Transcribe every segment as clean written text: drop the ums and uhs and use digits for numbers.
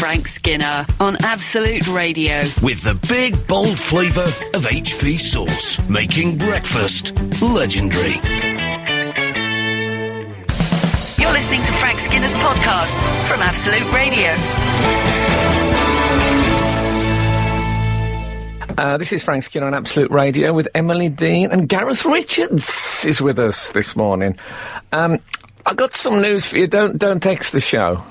Frank Skinner on Absolute Radio. With the big, bold flavour of HP sauce, making breakfast legendary. You're listening to Frank Skinner's podcast from Absolute Radio. This is Frank Skinner on Absolute Radio with Emily Dean, and Gareth Richards is with us this morning. I got some news for you. Don't text the show.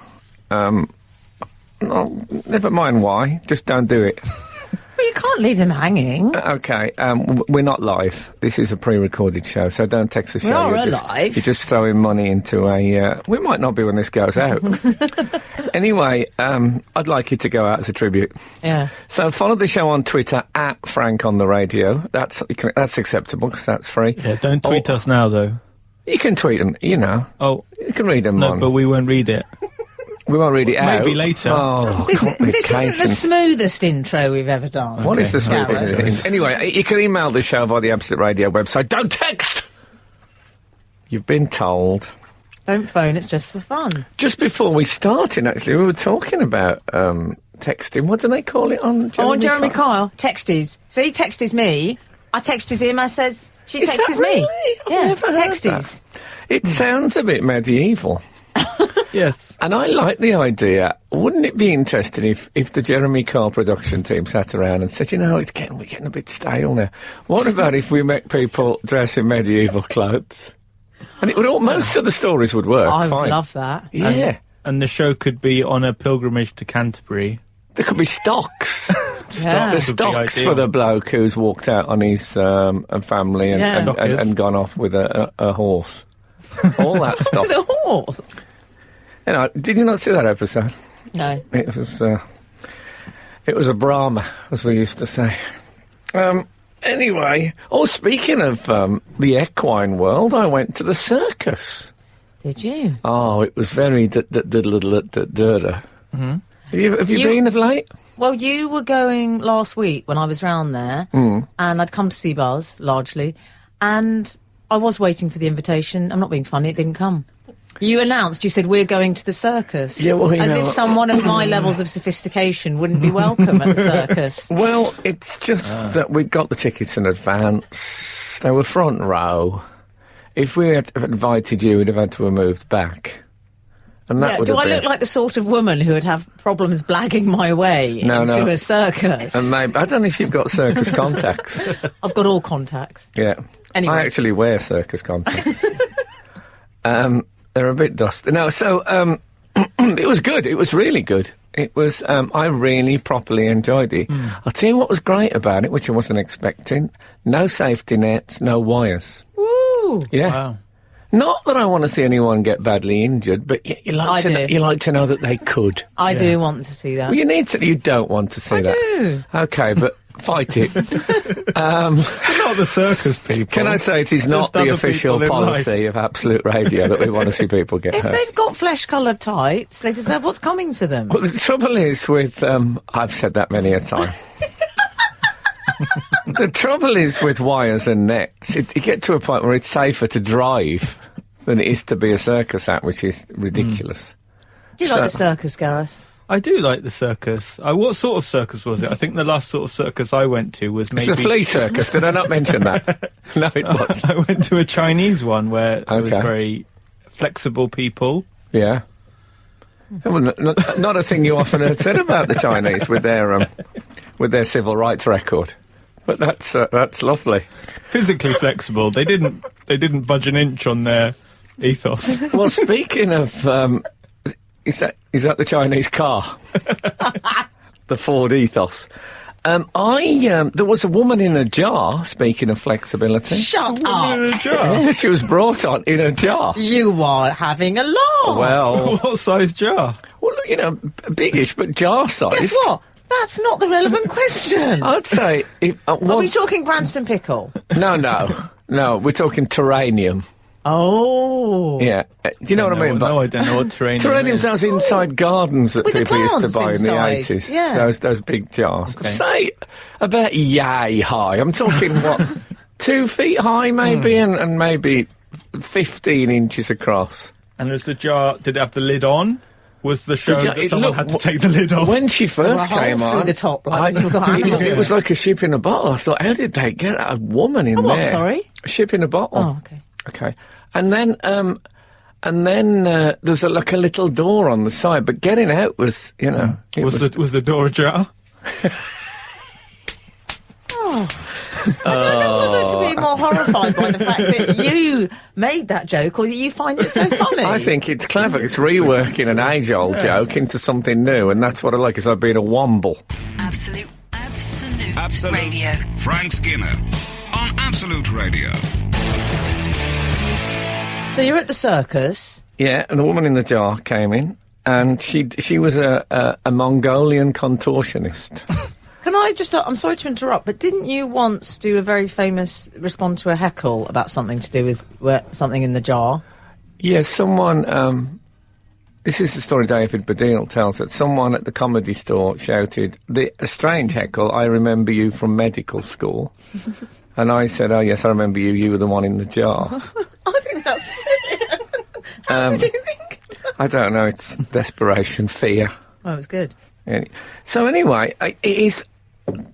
No, never mind why. Just don't do it. Well, you can't leave them hanging. Okay, we're not live. This is a pre-recorded show, so don't text the show. We are alive. You're just throwing money into a... we might not be when this goes out. Anyway, I'd like you to go out as a tribute. Yeah. So follow the show on Twitter, @FrankOnTheRadio. That's acceptable, because that's free. Yeah, don't tweet us now, though. You can tweet them, you know. Oh. You can read them No, but we won't read it. We won't read it out. Maybe later. Oh, This isn't the smoothest intro we've ever done. What is the smoothest Gareth? thing? Anyway, you can email the show via the Absolute Radio website. Don't text! You've been told. Don't phone, it's just for fun. Just before we started, actually, we were talking about texting. What do they call it on Jeremy Jeremy Kyle. Texties. So he texts me, I texts him, I says, she Is that texts me. really? I've Yeah, never heard texties. that. It sounds a bit medieval. Yes. And I like the idea. Wouldn't it be interesting if the Jeremy Kyle production team sat around and said, you know, we're getting a bit stale now. What about if we make people dress in medieval clothes? And it would most of the stories would work. I would fine. love that. Yeah. And the show could be on a pilgrimage to Canterbury. There could be stocks. Yeah. There's would be stocks ideal. for the bloke who's walked out on his family and, Yeah. and gone off with a horse. All that stuff. The horse. You know, did you not see that episode? No. It was a Brahma, as we used to say. Anyway, speaking of the equine world, I went to the circus. Did you? Oh, it was very dirty. Mm-hmm. Have you been of late? Well, you were going last week when I was round there, and I'd come to see Buzz, largely, and I was waiting for the invitation. I'm not being funny, it didn't come. You announced, you said, we're going to the circus. Yeah, well, as if someone of my levels of sophistication wouldn't be welcome at the circus. Well, it's just that we'd got the tickets in advance. They were front row. If we had invited you, we'd have had to have moved back. And that would do have I been... look like the sort of woman who would have problems blagging my way into a circus? And maybe, I don't know if you've got circus contacts. I've got all contacts. Yeah. Anyway. I actually wear circus contacts. They're a bit dusty. No, so it was good. It was really good. It was. I really properly enjoyed it. I'll tell you what was great about it, which I wasn't expecting. No safety nets, no wires. Woo! Yeah. Wow. Not that I want to see anyone get badly injured, but you like you like to know that they could. I do want to see that. Well, you need to. You don't want to see that. do. Okay, but fight it. Not the circus people. Can I say it is not Just the other official people in policy of Absolute Radio that we want to see people get If hurt? they've got flesh-coloured tights, they deserve what's coming to them. Well, the trouble is with... I've said that many a time. The trouble is with wires and nets, you get to a point where it's safer to drive than it is to be a circus act, which is ridiculous. Do you like the circus, Gareth? I do like the circus. What sort of circus was it? I think the last sort of circus I went to was maybe... It's the flea circus, did I not mention that? No, it wasn't. I went to a Chinese one where there was Okay. very flexible people. Yeah. Well, not a thing you often heard said about the Chinese with their civil rights record. But that's lovely. Physically flexible. They didn't budge an inch on their ethos. Well, speaking of... Is that the Chinese car? The Ford Ethos. There was a woman in a jar, speaking of flexibility. Shut up! In a jar. Yeah, she was brought on in a jar. You are having a laugh. Well, What size jar? you know, biggish, but jar-sized. Guess what? That's not the relevant question. I'd say... Are we talking Branston Pickle? No, we're talking terranium. Oh. Yeah. Do you know what I mean? No, I don't know what terranium Terranium's is. those inside gardens that With the people used to plants buy inside, in the 80s. yeah. Those big jars. Okay. Say, about yay high. I'm talking, 2 feet high maybe, and maybe 15 inches across. And there's the jar. Did it have the lid on? was the show Did you- that someone had to take the lid off. When she first There were came holes on, through the top, like when you got it was like a ship in a bottle. I thought, how did they get a woman in Oh, what, there? sorry? A ship in a bottle. Oh, okay. Okay. And then there's like a little door on the side, but getting out was, you know, it Was the door ajar? I don't know whether to be more horrified by the fact that you made that joke or that you find it so funny. I think it's clever. It's reworking an age-old joke into something new, and that's what I like, is I've been a womble. Absolute Absolute Radio. Frank Skinner on Absolute Radio. So you're at the circus. Yeah, and the woman in the jar came in, and she was a Mongolian contortionist. Can I just... I'm sorry to interrupt, but didn't you once do a very famous respond to a heckle about something to do with something in the jar? Yes, someone... this is the story David Baddiel tells, that someone at the Comedy Store shouted, a strange heckle, I remember you from medical school. And I said, oh yes, I remember you, you were the one in the jar. I think that's brilliant. How did you think? I don't know, it's desperation, fear. Oh, it was good. So anyway, it is...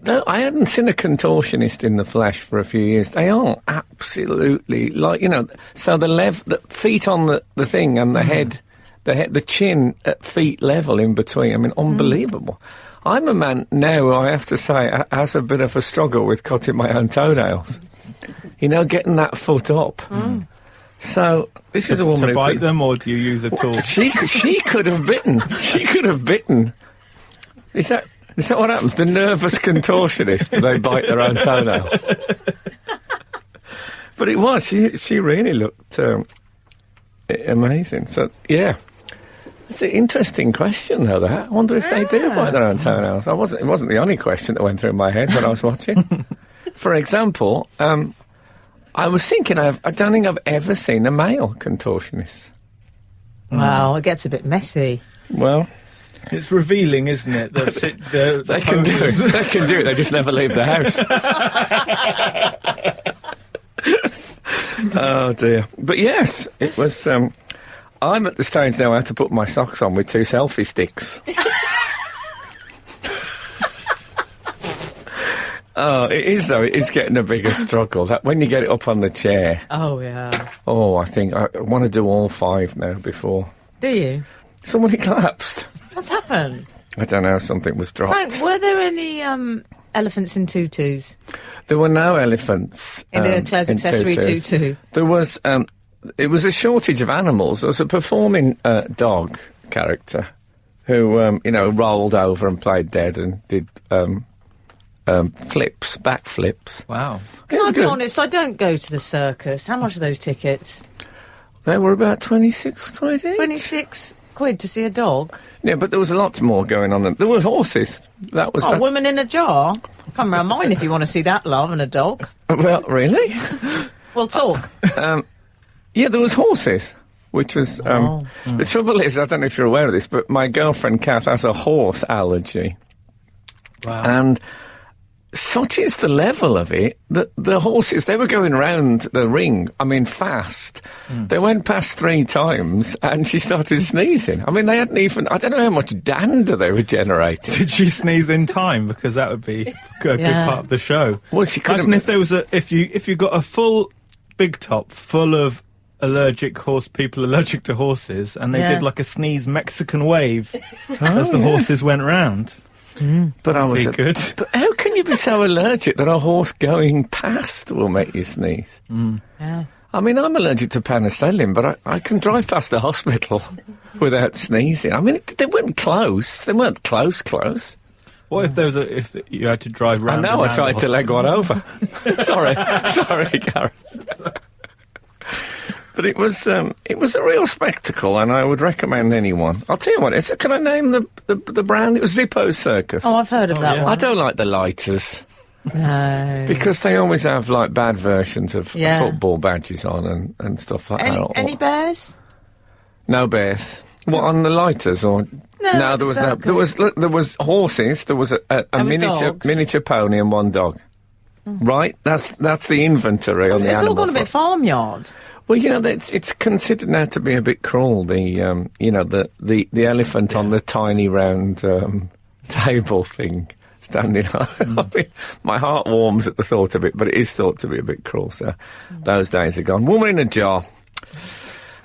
No, I hadn't seen a contortionist in the flesh for a few years. They are absolutely like, you know, so the feet on the thing and the head, the chin at feet level in between. I mean, unbelievable. I'm a man now who I have to say has a bit of a struggle with cutting my own toenails. You know, getting that foot up. So this is a woman To who bite could- them, or do you use a tool? She could have bitten. She could have bitten. Is that what happens? The nervous contortionist, they bite their own toenails. But it was. She really looked amazing. So, yeah. It's an interesting question, though, that. I wonder if they do bite their own toenails. It wasn't the only question that went through my head when I was watching. For example, I was thinking, I don't think I've ever seen a male contortionist. Wow, it gets a bit messy. Well... It's revealing, isn't it? They can do it. They can do it. They just never leave the house. Oh dear. But yes, it was. I'm at the stage now. I have to put my socks on with 2 selfie sticks. Oh, it is though. It is getting a bigger struggle. That when you get it up on the chair. Oh, yeah. Oh, I think I want to do all 5 now before. Do you? Somebody collapsed. What's happened? I don't know. Something was dropped. Frank, were there any elephants in tutus? There were no elephants In a Claire's in accessory tutus. tutu? There was. It was a shortage of animals. There was a performing dog character who, rolled over and played dead and did backflips. Wow. Can I be honest? I don't go to the circus. How much are those tickets? They were about 26 quid each. 26 quid to see a dog? Yeah, but there was lots more going on. There was horses. That was. Oh, women in a jar? Come round mine if you want to see that, love, and a dog. Well, really? We'll talk. Yeah, there was horses, which was... The trouble is, I don't know if you're aware of this, but my girlfriend Kat has a horse allergy. Wow. And such is the level of it that the horses, they were going round the ring, I mean, fast. They went past 3 times and she started sneezing. I mean, they hadn't even... I don't know how much dander they were generating. Did she sneeze in time? Because that would be a good part of the show. Well, she couldn't... Imagine if there was if you got a full big top full of people allergic to horses, and they did like a sneeze Mexican wave as the horses went round. But I was... Good. But how can you be so allergic that a horse going past will make you sneeze? Yeah. I mean, I'm allergic to penicillin, but I can drive past a hospital without sneezing. I mean, they weren't close. They weren't close. What if there was if you had to drive round? I know, I tried to leg one over. Sorry, Gareth. But it was a real spectacle, and I would recommend anyone. I'll tell you what, can I name the brand? It was Zippo's Circus. Oh, I've heard of that yeah. one. I don't like the lighters. No. Because they always have, like, bad versions of football badges on and stuff like that. Any bears? No bears. What, on the lighters, or... No, there was no... There was horses, there was a miniature pony and 1 dog. Right? That's the inventory on the It's animal all gone a bit front. farmyard. Well, it's considered now to be a bit cruel. The the elephant on the tiny round table thing standing on. I mean, my heart warms at the thought of it, but it is thought to be a bit cruel. So those days are gone. Woman in a jar.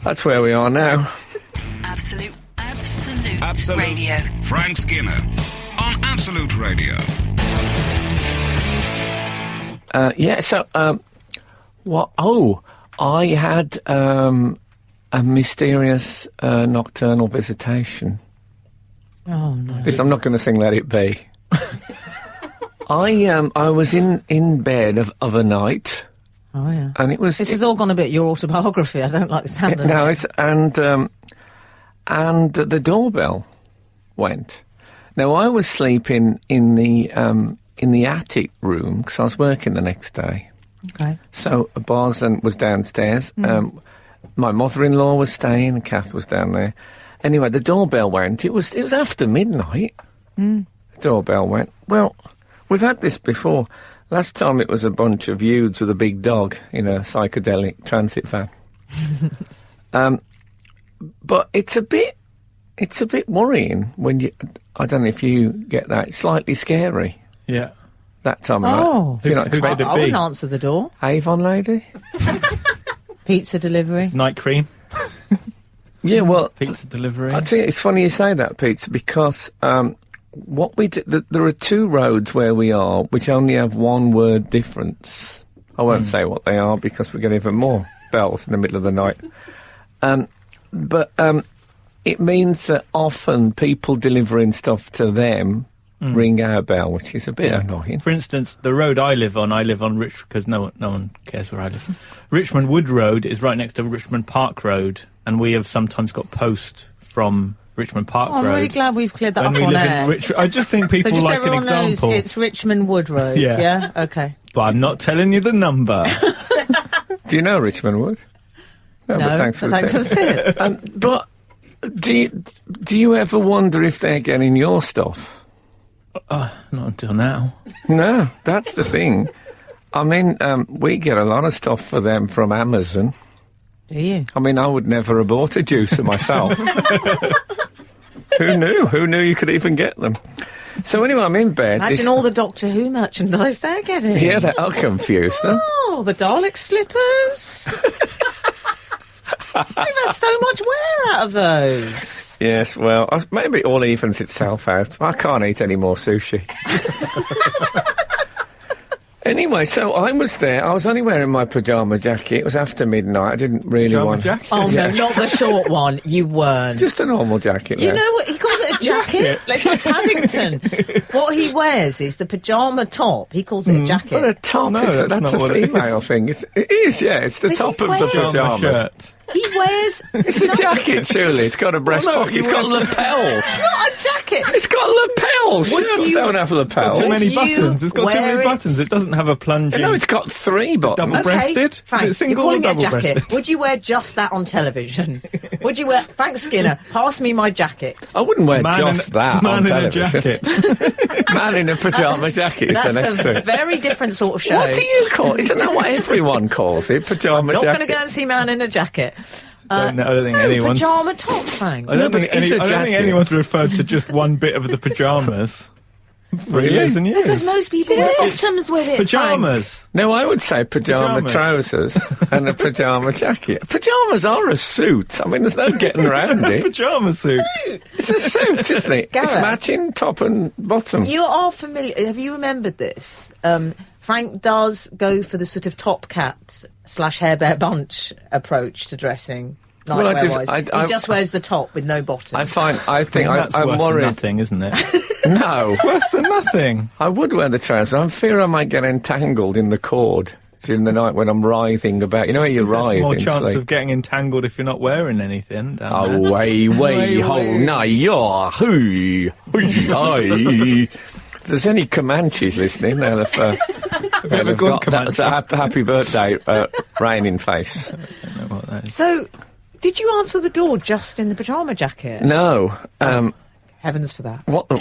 That's where we are now. Absolute Radio. Frank Skinner on Absolute Radio. What? Oh, I had a mysterious nocturnal visitation. Oh, no. I'm not going to sing Let It Be. I was in bed of a night. Oh, yeah. And it was... This has all gone a bit your autobiography. I don't like the sound of no, it. And the doorbell went. Now, I was sleeping in the attic room because I was working the next day. Okay. So Boz was downstairs. My mother-in-law was staying, and Kath was down there. Anyway, the doorbell went. It was after midnight. The doorbell went. Well, we've had this before. Last time it was a bunch of youths with a big dog in a psychedelic transit van. But it's a bit worrying when you. I don't know if you get that. It's slightly scary. Yeah. That time of night. If you're not expecting I wouldn't answer the door. Avon lady. Pizza delivery. Night cream. Yeah, well, Pizza delivery. I tell you, it's funny you say that, Pizza, because what we did, there are two roads where we are which only have one word difference. I won't say what they are because we get even more bells in the middle of the night. But it means that often people delivering stuff to them ring our bell, which is a bit annoying. For instance, the road I live on because no one cares where I live. Richmond Wood Road is right next to Richmond Park Road, and we have sometimes got post from Richmond Park Road. I'm really glad we've cleared that When up we on live air. in I just think people So just like an everyone example. knows it's Richmond Wood Road, Yeah. yeah? Okay. But I'm not telling you the number. Do you know Richmond Wood? No, but thanks for the tip. But do you ever wonder if they're getting your stuff? Not until now. No, that's the thing. I mean, we get a lot of stuff for them from Amazon. Do you? I mean, I would never have bought a juicer myself. Who knew? Who knew you could even get them? So anyway, I'm in bed. Imagine all the Doctor Who merchandise they're getting. Yeah, that'll confuse them. Oh, the Dalek slippers. We've had so much wear out of those. Yes, well, maybe it all evens itself out. I can't eat any more sushi. Anyway, so I was there. I was only wearing my pyjama jacket. It was after midnight. I didn't really Pyjama want... jacket? Oh, no, not the short one. You weren't. Just a normal jacket. You now. know what? He calls it a jacket. It's like Paddington. What he wears is the pyjama top. He calls it a jacket. But a top, No, that's that's a not what it female thing. It is, yeah. It's the But top he of the wears- pyjamas. Shirt. He wears... It's a jacket, surely. It's got a breast Well, no, pocket. It's he got wears- lapels. It's not a jacket. It's got lapels. Would Shirts you- don't have lapels. Too Would many you buttons. It's got too wear many it? buttons. It doesn't have a plunging. No, it's got three buttons. Double-breasted? Frank, Is it single you're calling or it a jacket. double-breasted? Would you wear just that on television? Would you wear... Frank Skinner, pass me my jacket. I wouldn't wear Man just that man on in a television. jacket. Man in a pyjama jacket is the next That's a thing. very different sort of show. What do you call it? Isn't that what everyone calls it? Pyjama Not jacket. going to go and see Man in a Jacket. I don't think anyone's... Pyjama top, Frank. I don't but think it is a I don't think jacket. anyone's referred to just one bit of the pyjamas for Really? years and years. Because most people wear bottoms with it, Frank. Pyjamas. No, I would say pyjama Pyjamas. trousers and a pyjama jacket. Pyjamas are a suit. I mean, there's no getting around it. Pyjama suit. It's a suit, isn't it? It's Gareth. matching top and bottom. You are familiar. Have you remembered this? Frank does go for the sort of top cat / hair bear bunch approach to dressing. Well, I Nightwear-wise. He just wears the top with no bottom. I think That's I'm worse worried. than nothing, isn't it? No, Worse than nothing. I would wear the trousers. I fear I might get entangled in the cord during the night when I'm writhing about. You know how you There's writhe more in chance sleep? of getting entangled if you're not wearing anything. Down there. Oh, way, ho, na, ya, hoo, hi. If there's any Comanches listening, they'll have, have a good that's a happy birthday, raining face. I don't know what that is. So, did you answer the door just in the pyjama jacket? No, Heavens for that. what?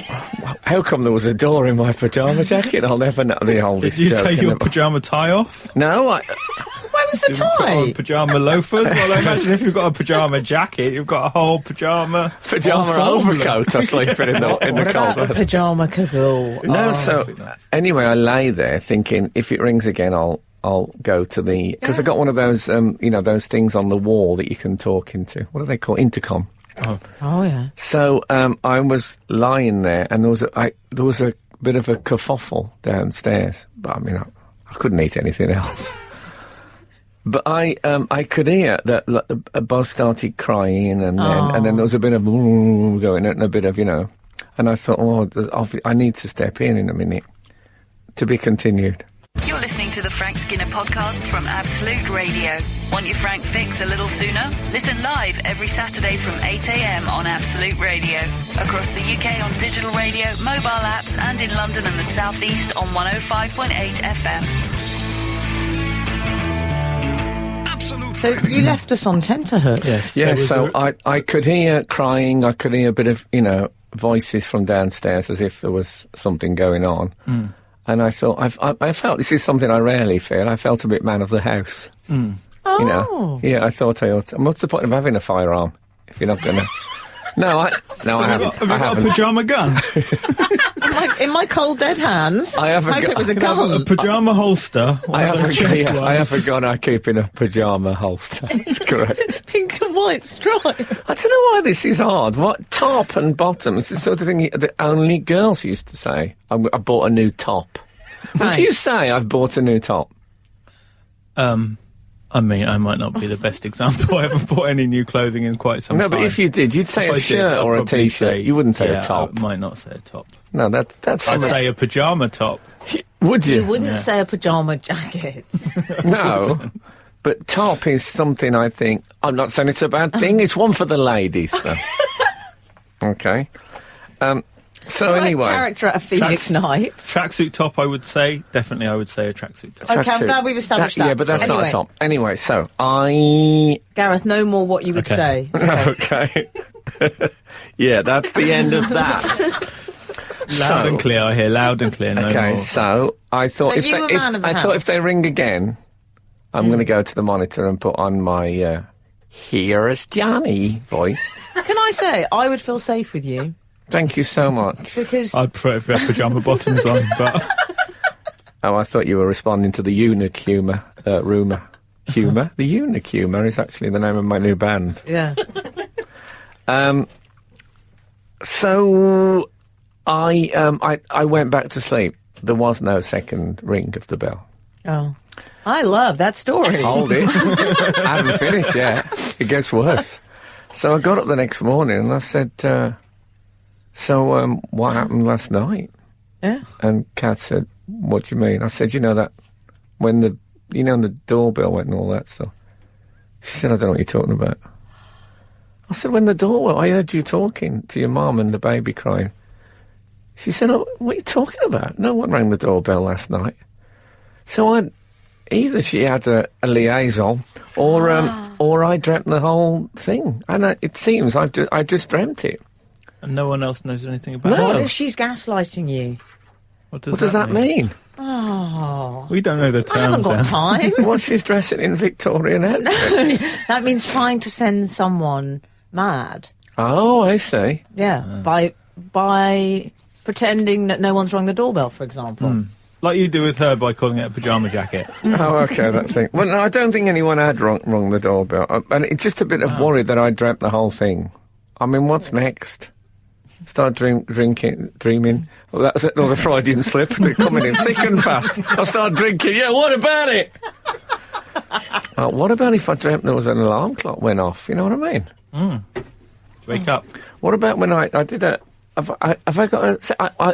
How come there was a door in my pyjama jacket? I'll never know the oldest Did you joke take in your the- pyjama tie off? No, Why was was the You put on tie? pyjama loafers. Well, I imagine if you've got a pyjama jacket, you've got a whole pyjama overcoat. I sleeping in the What cold about the weather. pyjama cagoule? No, so anyway, I lay there thinking, if it rings again, I'll go to the, because I got one of those, those things on the wall that you can talk into. What do they call intercom? Oh, yeah. So I was lying there, and there was a bit of a kerfuffle downstairs. But I mean, I couldn't eat anything else. But I could hear that a Buzz started crying, and then there was a bit of going, and a bit of, and I thought, I need to step in a minute. To be continued. You're listening to the Frank Skinner podcast from Absolute Radio. Want your Frank fix a little sooner? Listen live every Saturday from 8 a.m. on Absolute Radio. Across the UK on digital radio, mobile apps, and in London and the South East on 105.8 FM. Absolute So Radio. you left us on tenterhooks. Yes. Yeah, there was so a- I could hear crying, I could hear a bit of, voices from downstairs as if there was something going on. And I thought, I felt, this is something I rarely feel, I felt a bit man of the house. Oh. Yeah, I thought I ought to. What's the point of having a firearm if you're not going to... No, I haven't. Have you I got a haven't. pyjama gun? In my cold dead hands. I haven't hope got- it was a Can I have a gun. pyjama holster? One I of those chest haven't, I ones. haven't got, I keep in a pyjama holster. That's correct. Pink and white stripe. I don't know why this is hard. What, top and bottom is the sort of thing that only girls used to say. I bought a new top. Would Right. you say I've bought a new top? I mean, I might not be the best example. I haven't bought any new clothing in quite some No, time. but if you did, you'd say If a I did, shirt I'd or a probably t-shirt. say- You wouldn't say yeah, a top. I might not say a top. No, that's I'd from say a pyjama top. Would You you? wouldn't say a pyjama jacket. No. But top is something I think... I'm not saying it's a bad thing. It's one for the ladies, though. Okay. So anyway... Character at a Phoenix Night. Tracksuit top, I would say. Definitely, I would say a tracksuit top. Okay, I'm tracksuit. glad we've established that. Yeah, but that's not Anyway. a top. Anyway, so I... Gareth, no more what you would Okay. say. Okay. Yeah, that's the end of that. Loud and clear, I hear. Loud and clear, no Okay, more. so I thought So if you were they, man of the I thought house. if they ring again, I'm going to go to the monitor and put on my "Here's Johnny" voice. Can I say, I would feel safe with you Thank you so much. because I'd prefer if you had pyjama bottoms on, but... Oh, I thought you were responding to the eunuch humour rumour. Humour? The eunuch humour is actually the name of my new band. yeah. So I went back to sleep. There was no second ring of the bell. Oh, I love that story. Hold it. I haven't finished yet. It gets worse. So I got up the next morning and I said, what happened last night? Yeah. And Kat said, what do you mean? I said, that when the doorbell went and all that stuff. She said, I don't know what you're talking about. I said, when the doorbell, I heard you talking to your mum and the baby crying. She said, oh, what are you talking about? No one rang the doorbell last night. So either she had a liaison or I dreamt the whole thing. And it seems I just dreamt it. And no one else knows anything about No. What it. if she's gaslighting you? What What does that mean? Oh, We don't know the I haven't terms. got Em. time. Well, she's dressing in Victorian outfits. That means trying to send someone mad. Oh, I see. Yeah, by pretending that no one's rung the doorbell, for example. Like you do with her by calling it a pyjama jacket. Oh, okay, that thing. Well, no, I don't think anyone had rung the doorbell. And it's just a bit of worry that I dreamt the whole thing. I mean, what's next? Start dreaming. Well, that's another Freudian slip. They're coming in thick and fast. I'll start drinking. Yeah, what about it? What about if I dreamt there was an alarm clock went off? You know what I mean? Wake up. What about when I did a... Have I got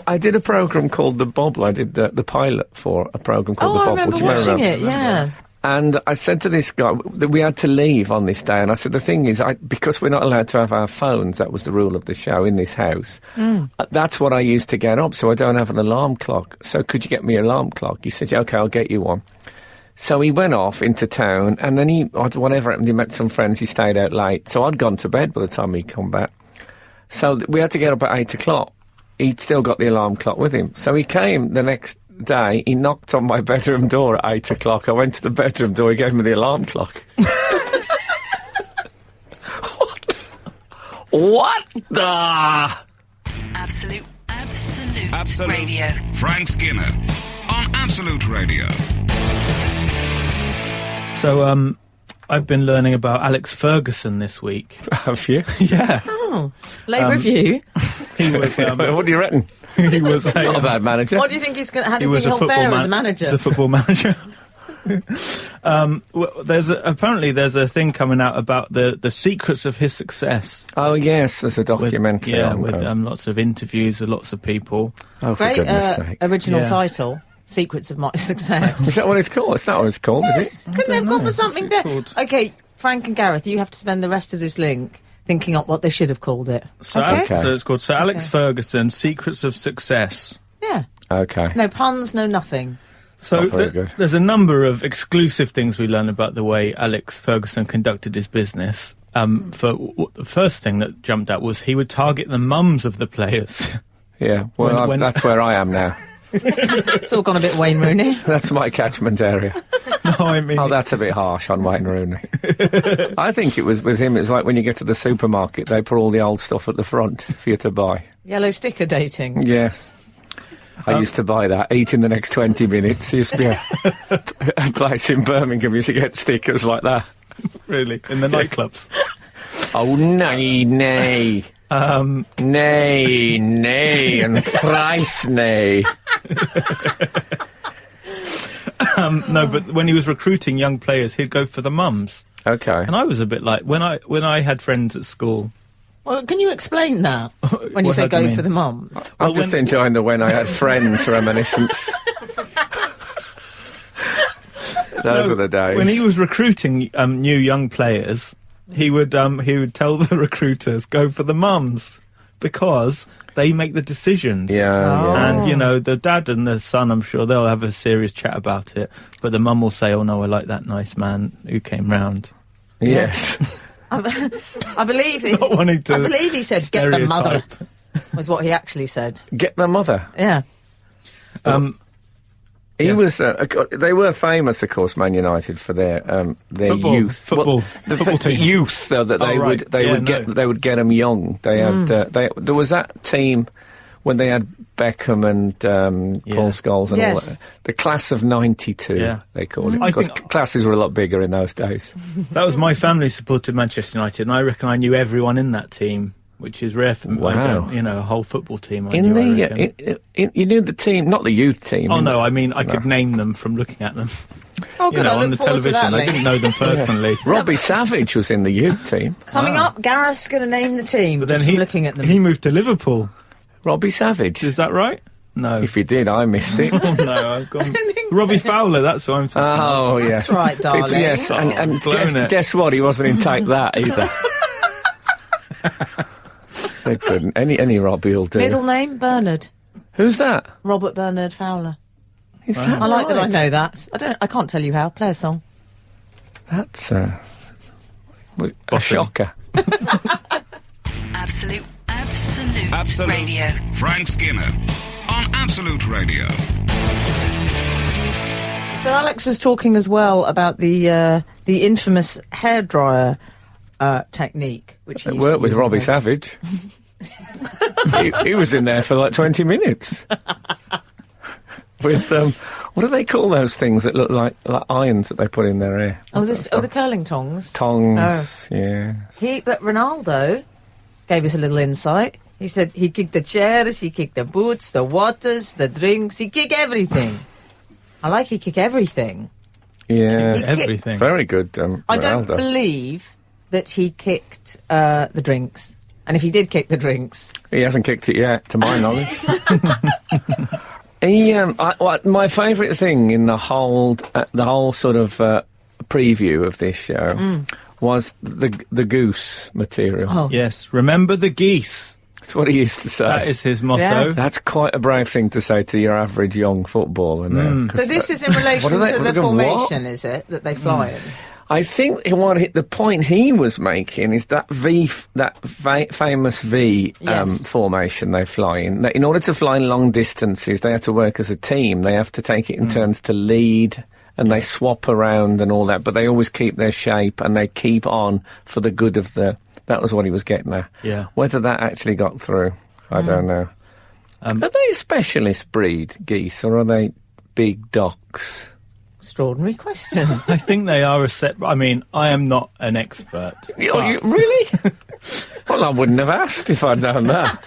I did a programme called The Bobble. I did the pilot for a programme called Oh, The I Bobble. remember Do you watching it, yeah. And I said to this guy that we had to leave on this day, and I said, the thing is, because we're not allowed to have our phones, that was the rule of the show in this house, that's what I used to get up, so I don't have an alarm clock. So could you get me an alarm clock? He said, yeah, OK, I'll get you one. So he went off into town, and then whatever happened, he met some friends, he stayed out late. So I'd gone to bed by the time he'd come back. So we had to get up at 8 o'clock. He'd still got the alarm clock with him. So he came the day, he knocked on my bedroom door at 8 o'clock. I went to the bedroom door, he gave me the alarm clock. What the? Absolute Absolute. Radio. Frank Skinner on Absolute Radio. So, I've been learning about Alex Ferguson this week. Have you? Yeah. Oh, late review. He was, What do you reckon? he was Not a bad manager. What do you think he's going to... How do he you was think a he'll football fare as a manager? He's a football manager. Well, apparently there's a thing coming out about the secrets of his success. Oh, yes, there's a documentary on with lots of interviews with lots of people. Oh, for Great goodness sake. original Yeah. title, Secrets of My Success. Is that what it's called? It's not what it's called, is Yes, it? couldn't they have gone for something What's it better? called? Okay, Frank and Gareth, you have to spend the rest of this link thinking up what they should have called it. So, okay? so it's called Alex Okay. Ferguson, Secrets of Success. Yeah. Okay. No puns, no nothing. So Not very good. there's a number of exclusive things we learn about the way Alex Ferguson conducted his business. The first thing that jumped out was he would target the mums of the players. Yeah, well, When- that's where I am now. It's all gone a bit Wayne Rooney. That's my catchment area. No, I mean, Oh, that's a bit harsh on Wayne Rooney. I think it was with him, it's like when you get to the supermarket, they put all the old stuff at the front for you to buy. Yellow sticker dating. Yeah. I used to buy that, eat in the next 20 minutes. There used to be a place in Birmingham used to get stickers like that. really, in the nightclubs. Oh, nay, nay. Nay, nay, and thrice nay. No, but when he was recruiting young players, he'd go for the mums. Okay. And I was a bit like, when I had friends at school. Well, can you explain that when you What, say how do you go mean? for the mums? I'm just enjoying the when I had friends reminiscence. Those were the days. When he was recruiting new young players, he would tell the recruiters, go for the mums, because they make the decisions. Yeah, Oh. yeah. And, you know, the dad and the son, I'm sure they'll have a serious chat about it. But the mum will say, oh, no, I like that nice man who came round. Yes. I believe he, Not wanting to I believe he said get the mother, stereotype. was what he actually said. Get the mother. Yeah. He Yeah. was. They were famous, of course, Man United for their Football, youth. football team. Youth, though, that Oh, they right. would they Yeah, would no. get they would get them young. They had there was that team when they had Beckham and Paul Scholes and all Yes. that. The class of '92, Yeah. they called it, I because think- classes were a lot bigger in those days. That was my family supported Manchester United, and I reckon I knew everyone in that team, which is rare for me. Wow. I don't, you know, a whole football team. I In knew, I the reckon. you knew the team, not the youth team. Oh in no, the- I mean I could name them from looking at them. Oh, You good. know, I on the look forward to television. that I link. didn't know them personally. Robbie Savage was in the youth team. Coming up, Gareth's going to name the team. But then just he looking at them. he moved to Liverpool. Robbie Savage. Is that right? No. If he did, I missed it. Oh no, I've gone. think Robbie Fowler. That's what I'm thinking. Oh, yes. That's right, darling. Yes, and blown it. guess what? He wasn't in Take That either. They couldn't. Any Robbie will do. Middle name Bernard. Who's that? Robert Bernard Fowler. Is that I like that I right? know that. I can't tell you how. Play a song. That's a shocker. Absolute Absolute. Radio. Frank Skinner on Absolute Radio. So Alex was talking as well about the infamous hairdryer technique, which he It used worked to with use Robbie in Savage. he was in there for like 20 minutes. With what do they call those things that look like irons that they put in their hair? the curling tongs. Tongs. Yeah. But Ronaldo gave us a little insight. He said he kicked the chairs, he kicked the boots, the waters, the drinks, he kicked everything. I like he kick everything. Yeah. He- Everything. Very good. I don't Ronaldo. believe that he kicked the drinks. And if he did kick the drinks, He hasn't kicked it yet, to my knowledge. My favourite thing in the whole sort of preview of this show was the goose material. Oh. Yes. Remember the geese. That's what he used to say. That is his motto. Yeah. That's quite a brave thing to say to your average young footballer now. 'cause so this is in relation What are they- to what the are they- what? formation, is it, that they fly in? I think the point he was making is that famous V Yes. formation they fly in. That in order to fly long distances, they have to work as a team. They have to take it in turns to lead, and they swap around and all that. But they always keep their shape, and they keep on for the good of the. That was what he was getting at. Yeah. Whether that actually got through, I don't know. Are they a specialist breed, geese, or are they big ducks? Extraordinary question. I think they are I mean, I am not an expert. Really? Well, I wouldn't have asked if I'd known that.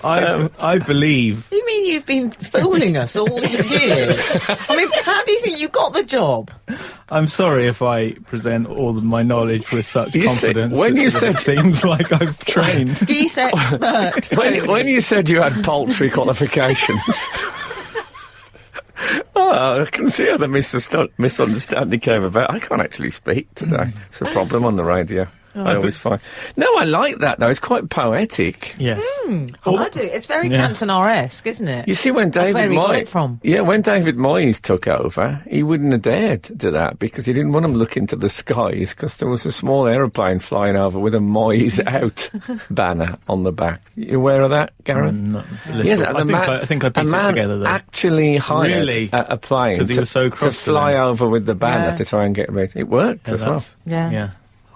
I believe. You mean you've been fooling us all these years? I mean, how do you think you got the job? I'm sorry if I present all of my knowledge with such confidence. It seems like I've trained. Geese expert. when you said you had poultry qualifications. Oh, I can see how the misunderstanding came about. I can't actually speak today. It's a problem on the radio. I always find. No, I like that though. It's quite poetic. Yes. I do. It's very Cantona-esque, isn't it? You see, when That's David where he got Moyes, it from. yeah, when David Moyes took over, he wouldn't have dared do that because he didn't want him looking to the skies because there was a small aeroplane flying over with a Moyes out banner on the back. You aware of that, Gareth? Yes, I think I pieced it together. Though. Actually hired a plane because he was so cross to fly over with the banner Yeah. to try and get rid. It worked as well. Yeah.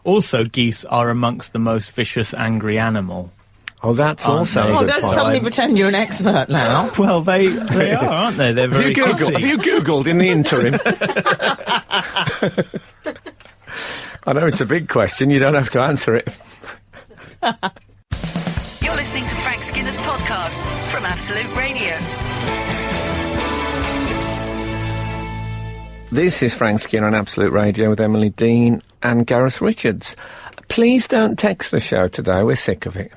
Also, geese are amongst the most vicious, angry animal. Oh, that's also they? a Oh, good don't point. suddenly pretend you're an expert now. Well, they are, aren't they? They're very fussy. Have you Googled in the interim? I know it's a big question. You don't have to answer it. You're listening to Frank Skinner's podcast from Absolute Radio. This is Frank Skinner on Absolute Radio with Emily Dean and Gareth Richards. Please don't text the show today. We're sick of it.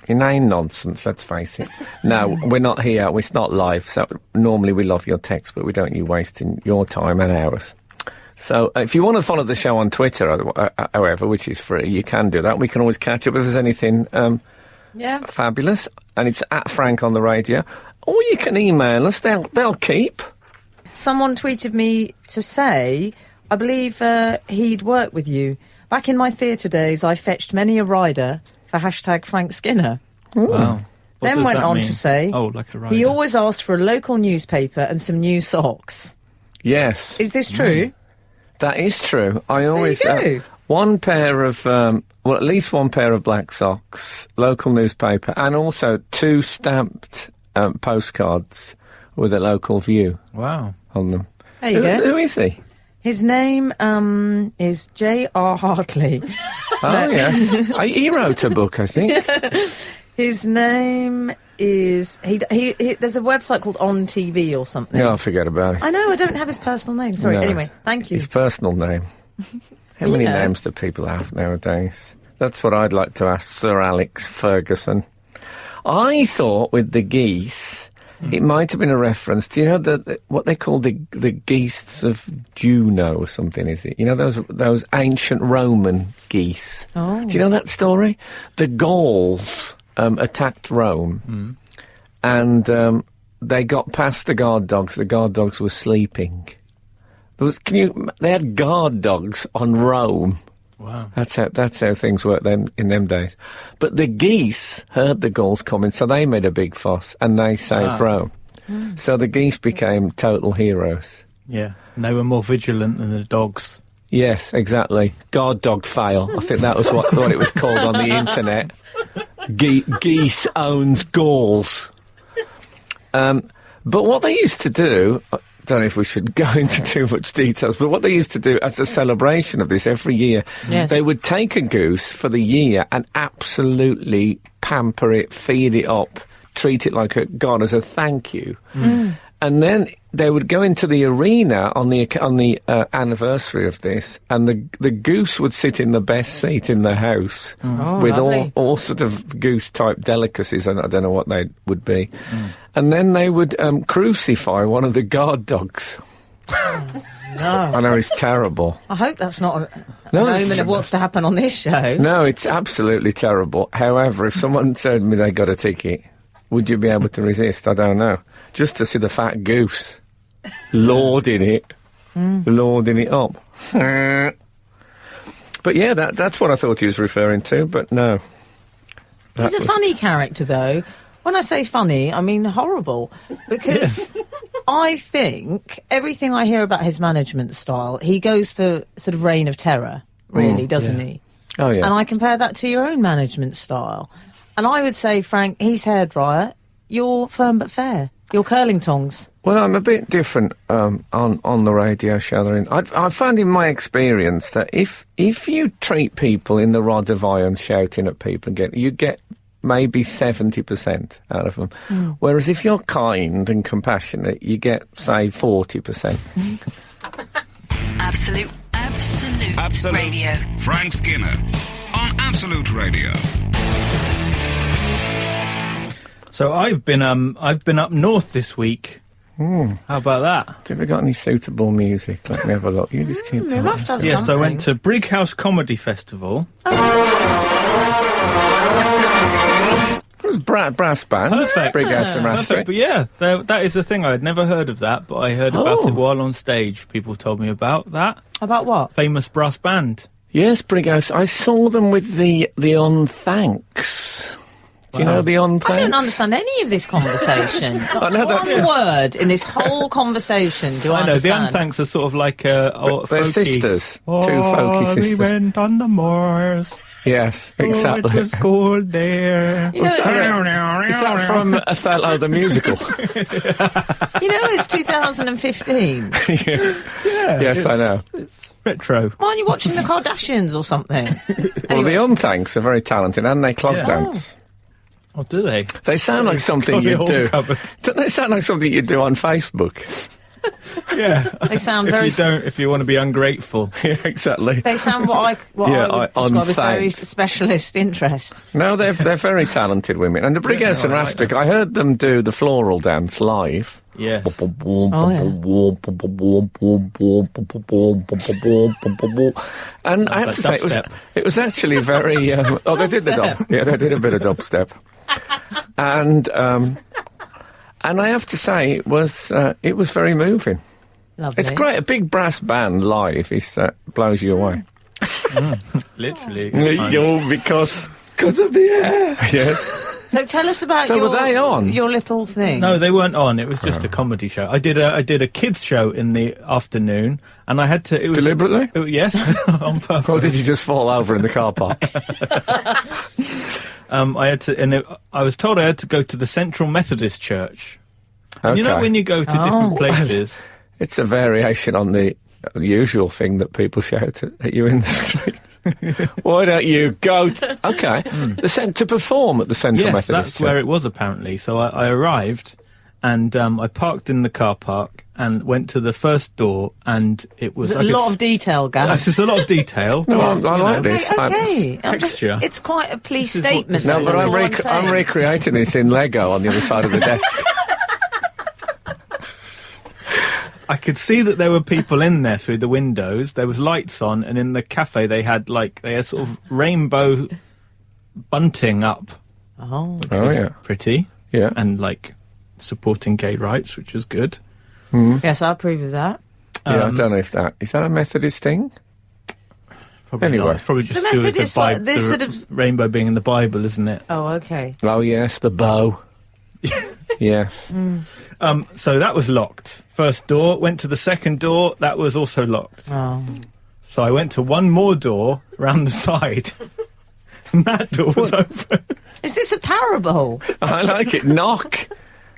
Inane nonsense, let's face it. No, we're not here. It's not live. So normally we love your text, but we don't want you wasting your time and ours. So if you want to follow the show on Twitter, however, which is free, you can do that. We can always catch up if there's anything fabulous. And it's at Frank on the radio. Or you can email us. They'll keep. Someone tweeted me to say, I believe he'd work with you. Back in my theatre days, I fetched many a rider for hashtag Frank Skinner. Wow. What Then does went that on mean? to say, Oh, like a rider. he always asked for a local newspaper and some new socks. Yes. Is this true? That is true. I always There you go. one pair of at least one pair of black socks, local newspaper, and also 2 stamped postcards with a local view Wow. on them. There you go. Who is he? His name is J.R. Hartley. Oh yes, he wrote a book, I think. His name is he. There's a website called On TV or something. No, forget about it. I know. I don't have his personal name. Sorry. No, Anyway, thank you. His personal name. How many Yeah. names do people have nowadays? That's what I'd like to ask Sir Alex Ferguson. I thought with the geese, it might have been a reference. Do you know what they call the geese of Juno or something? Is it? You know those ancient Roman geese. Oh. Do you know that story? The Gauls attacked Rome, and they got past the guard dogs. The guard dogs were sleeping. They had guard dogs on Rome. Wow. That's how things worked then in them days. But the geese heard the Gauls coming, so they made a big fuss and they saved Rome. So the geese became total heroes. Yeah. And they were more vigilant than the dogs. Yes, exactly. Guard dog fail. I think that was what it was called on the internet. Geese owns Gauls. But what they used to do, I don't know if we should go into too much details, but what they used to do as a celebration of this every year, Yes. they would take a goose for the year and absolutely pamper it, feed it up, treat it like a god as a thank you. And then they would go into the arena on the anniversary of this, and the goose would sit in the best seat in the house with lovely. all sort of goose type delicacies, and I don't know what they would be. And then they would crucify one of the guard dogs. No. I know it's terrible. I hope that's not an it's omen of what's to happen on this show. No, it's absolutely terrible. However, if someone said to me they got a ticket, would you be able to resist? I don't know. Just to see the fat goose lording it. lording it up. But yeah, that's what I thought he was referring to, but no. He's a funny character, though. When I say funny, I mean horrible. Because I think everything I hear about his management style, he goes for sort of reign of terror, really, doesn't he? Oh, yeah. And I compare that to your own management style. And I would say, Frank, he's hairdryer, you're firm but fair. You're curling tongs. Well, I'm a bit different on the radio show. I found in my experience that if you treat people in the rod of iron shouting at people, you get maybe 70% out of them. Whereas if you're kind and compassionate, you get, say, 40%. Absolute Radio. Frank Skinner on Absolute Radio. So I've been up north this week. How about that? Have you got any suitable music? Let me have a look. You just keep We must have Yes, I something. went to Brighouse Comedy Festival. It was brass band. Perfect. Brighouse and Perfect. Rastree. But yeah, that is the thing. I had never heard of that, but I heard about it while on stage. People told me about that. About what? Famous brass band. Yes, Brighouse. I saw them with the Unthanks. Do you know the Unthanks? I don't understand any of this conversation. Not know one that's- word in this whole conversation do I I know, the understand. Unthanks are sort of like they're They're sisters. Two folky sisters. We went on the moors. Yes, Oh, exactly. it was cold there. You know, Is that from Othello the musical? it's 2015. Yes, I know. It's retro. Why aren't you watching the Kardashians or something? Well, the Unthanks are very talented, and they clog Yeah. dance. Oh, do they? They sound like something got it you'd all do. covered. Don't they sound like something you'd do on Facebook? Yeah. They sound If you want to be ungrateful. Yeah, exactly. They sound what I would describe as very unthanked. specialist interest. No, they're very talented women. And the Brighouse and I like Rastrick, I heard them do the floral dance live. Yes. And I have like to say, dubstep. it was actually very. They did the dub. Yeah, they did a bit of dubstep. And I have to say, it was very moving. Lovely. It's great. A big brass band live blows you away. Literally. Because of the air. Yes. So tell us about So were they on? your little thing. No, they weren't on. It was just a comedy show. I did a kids show in the afternoon, and I had to. It was Deliberately? Yes, on purpose. Or did you just fall over in the car park? I had to, I was told I had to go to the Central Methodist Church. And you know Okay. when you go to different places. It's a variation on the usual thing that people shout at you in the street. Why don't you go okay. To perform at the Central Yes, Methodist that's Church. where it was apparently. So I arrived, and I parked in the car park and went to the first door, and it was There's a lot of detail, Gav. That's just a lot of detail. No, but, I you like know. this. Okay. Texture. It's quite a police This is what- statement. No, but that's I'm, all I'm saying. recreating this in Lego on the other side of the desk. I could see that there were people in there through the windows. There was lights on, and in the cafe they had sort of rainbow bunting up, Oh. which Oh, was yeah. pretty, Yeah. and supporting gay rights, which was good. Yes, I approve of that. Yeah, I don't know if is that a Methodist thing? Probably Anyway. not. It's probably just The to do with the, Methodists, like, Bible, this the sort of- rainbow being in the Bible, isn't it? Oh, okay. Oh, yes, the bow. Yes. So that was locked. First door, went to the second door, that was also locked. Oh. So I went to one more door round the side, and that door was open. Is this a parable? I like it. Knock,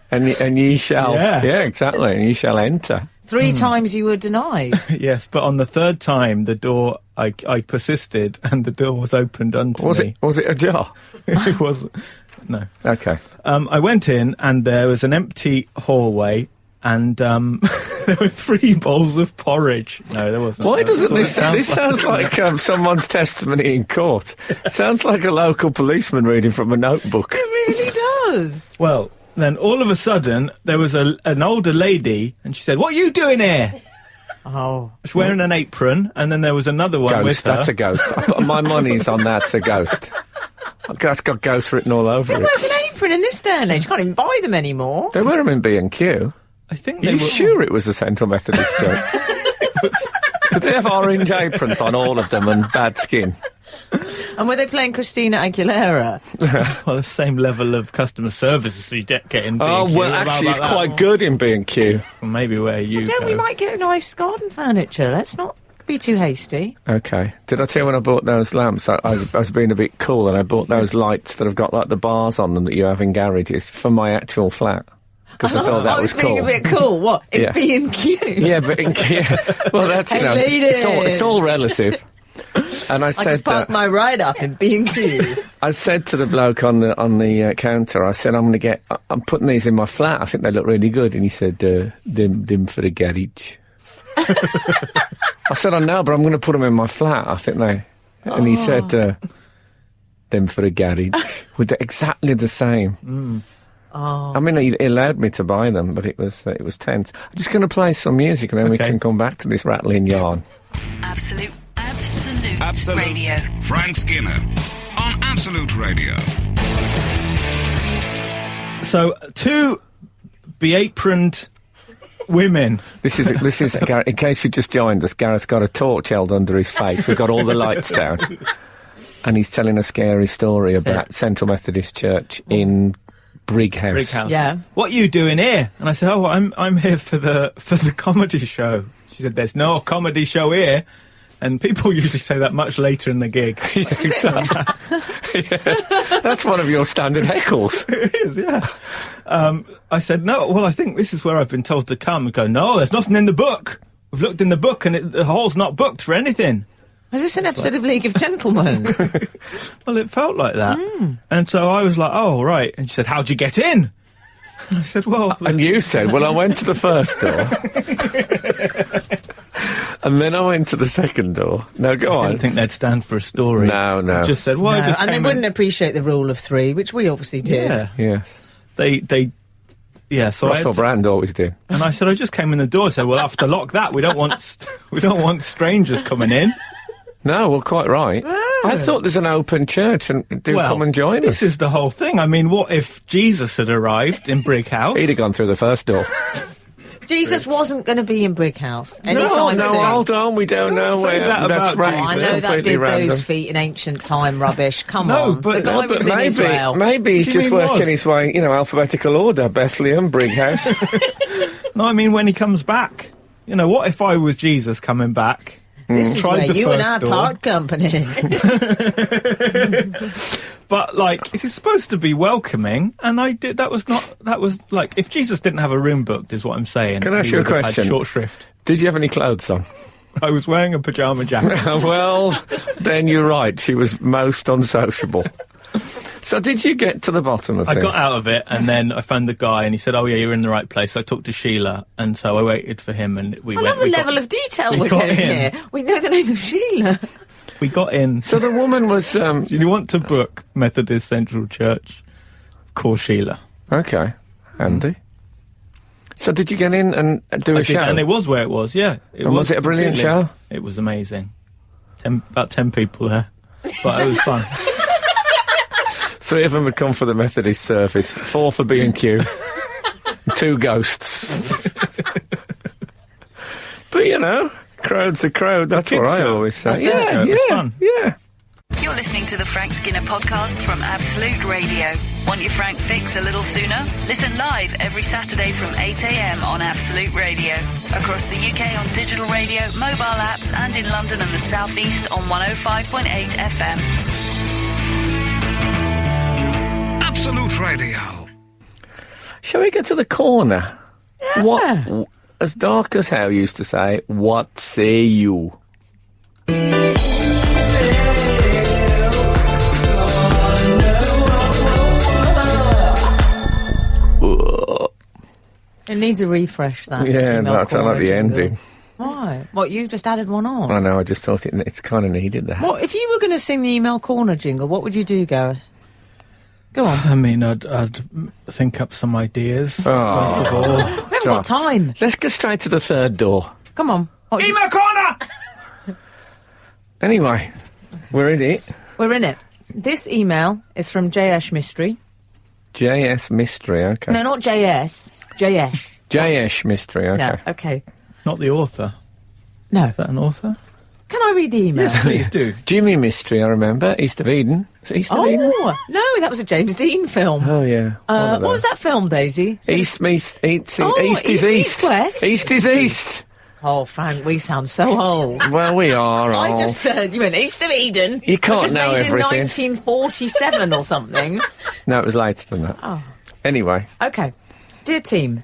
and ye shall. Yeah. Yeah, exactly. And ye shall enter. 3 times you were denied. Yes, but on the third time, the door, I persisted, and the door was opened unto me. Was it ajar? It was, no. Okay. I went in, and there was an empty hallway, and there were 3 bowls of porridge. No, there wasn't. Why That's doesn't what this? it This sounds like someone's testimony in court. It sounds like a local policeman reading from a notebook. It really does. Well, then all of a sudden, there was an older lady, and she said, "What are you doing here?" Oh. She's wearing an apron, and then there was another one with Ghost. her. That's a ghost. I put my money's on that's a ghost. That's got ghost written all over Who it. wears an apron in this day and age? You can't even buy them anymore. They wear them in B&Q. I think Are they you were. sure it was the Central Methodist Church? Did they have orange aprons on, all of them, and bad skin? And were they playing Christina Aguilera? Well, the same level of customer service as you get in B&Q. Oh, well, actually, it's quite good in B&Q. Maybe where you Well, go. we might get nice garden furniture. Let's not be too hasty. Okay. Did I tell you when I bought those lamps? I was being a bit cool, and I bought those lights that have got, like, the bars on them that you have in garages for my actual flat. Because I thought that was cool. being a bit cool. What? In Yeah. B&Q? Yeah, but in well, that's, Hey, it's all relative. And I I said, just parked my ride up in B&Q. I said to the bloke on the counter, I said, I'm putting these in my flat. I think they look really good. And he said, them for the garage. I said, I know, but I'm going to put them in my flat. I think they. And he said, them for the garage. With exactly the same. Oh. I mean, he allowed me to buy them, but it was tense. I'm just going to play some music, and then we can come back to this rattling yarn. Absolute Absolute Radio. Frank Skinner on Absolute Radio. So, two be-aproned women. This is Gareth, in case you just joined us, Gareth's got a torch held under his face. We've got all the lights down. And he's telling a scary story about Central Methodist Church in Brighouse. Brighouse. Yeah. What are you doing here? And I said, oh, I'm here for the comedy show. She said, there's no comedy show here. And people usually say that much later in the gig. Exactly. Yeah. That's one of your standard heckles. It is, yeah. I said, no, well, I think this is where I've been told to come. And go, no, there's nothing in the book. We've looked in the book and the hall's not booked for anything. Was this an episode of League of Gentlemen? Well, it felt like that. And so I was like, oh, right. And she said, how'd you get in? And I said, well... And you said, well, I went to the first door. And then I went to the second door. Now, go on. I didn't think they'd stand for a story. No. I just said, well, I just and they came wouldn't in. appreciate the rule of three, which we obviously did. Yeah. Yeah. So Russell Brand always did. And I said, I just came in the door. I said, well, I have to lock that. We don't want strangers coming in. No, well, quite right. I thought there's an open church, and come and join us. This is the whole thing. I mean, what if Jesus had arrived in Brighouse? He'd have gone through the first door. Jesus wasn't going to be in Brighouse No, anytime soon. hold on, we don't know say where. that That's about right. Jesus. I know that Completely did random. those feet in ancient time rubbish. Come No, on. but- the guy no, was in Israel. Maybe he's What do you just mean working was? his way, alphabetical order. Bethlehem, Brighouse. No, I mean when he comes back. What if I was Jesus coming back? This is Tried where the you and first I door. part company. But it's supposed to be welcoming, and I did. That was like if Jesus didn't have a room booked, is what I'm saying. Can I ask he you a would have had question? Short shrift. Did you have any clothes on? I was wearing a pajama jacket. Well, then you're right. She was most unsociable. So did you get to the bottom of I this? got out of it, and then I found the guy, and he said, "Oh yeah, you're in the right place." So I talked to Sheila, and so I waited for him, and we I went. love the we got- level of detail we we're got getting in. here. We know the name of Sheila. We got in. So the woman was... Do you want to book Methodist Central Church? Call Sheila. Okay, handy. So did you get in and do I a did, show? and it was where it was. Yeah, And was it a brilliant completely- show? It was amazing. About 10 people there, but it was fun. 3 of them had come for the Methodist service, 4 for B&Q, 2 ghosts. But crowd's a crowd. That's kids' what I show. always say. That's it. It was fun. Yeah. You're listening to the Frank Skinner podcast from Absolute Radio. Want your Frank fix a little sooner? Listen live every Saturday from 8 a.m. on Absolute Radio. Across the UK on digital radio, mobile apps, and in London and the South East on 105.8 FM. Absolute Radio. Shall we get to the corner? Yeah. What, as dark as hell used to say, what say you? It needs a refresh, that. Yeah, email but I don't like corner the jingle. ending. Why? What, you just added one on? I know, I just thought it's kind of needed that. What, if you were going to sing the email corner jingle, what would you do, Gareth? Go on. I mean, I'd think up some ideas. First of all, We haven't got time. Let's get straight to the third door. Come on. What, email corner. Anyway, we're in it. we're in it. This email is from JS Mystery. JS Mystery, okay. No, not JS. JS. JS Mystery, okay. Yeah, okay. Not the author. No. Is that an author? Can I read the email? Yes, please do. Jimmy Mystery, I remember. East of Eden. Is it East of Eden? Oh, no, that was a James Dean film. Oh, yeah. What was that film, Daisy? East is East, East. West. East is East. Oh, Frank, we sound so old. Well, we are I old. just said, you went East of Eden. You can't which was know made everything. in 1947 or something. No, it was later than that. Oh. Anyway. Okay. Dear team,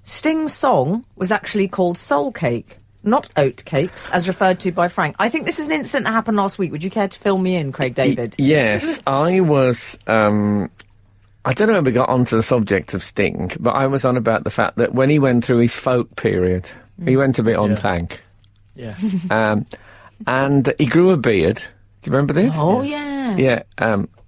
Sting's song was actually called Soul Cake, not Oat Cakes, as referred to by Frank. I think this is an incident that happened last week. Would you care to fill me in, Craig David? Yes, I was... I don't know how we got onto the subject of Sting, but I was on about the fact that when he went through his folk period, he went a bit on thank. Yeah. And he grew a beard. Do you remember this? Oh, yeah. Yeah.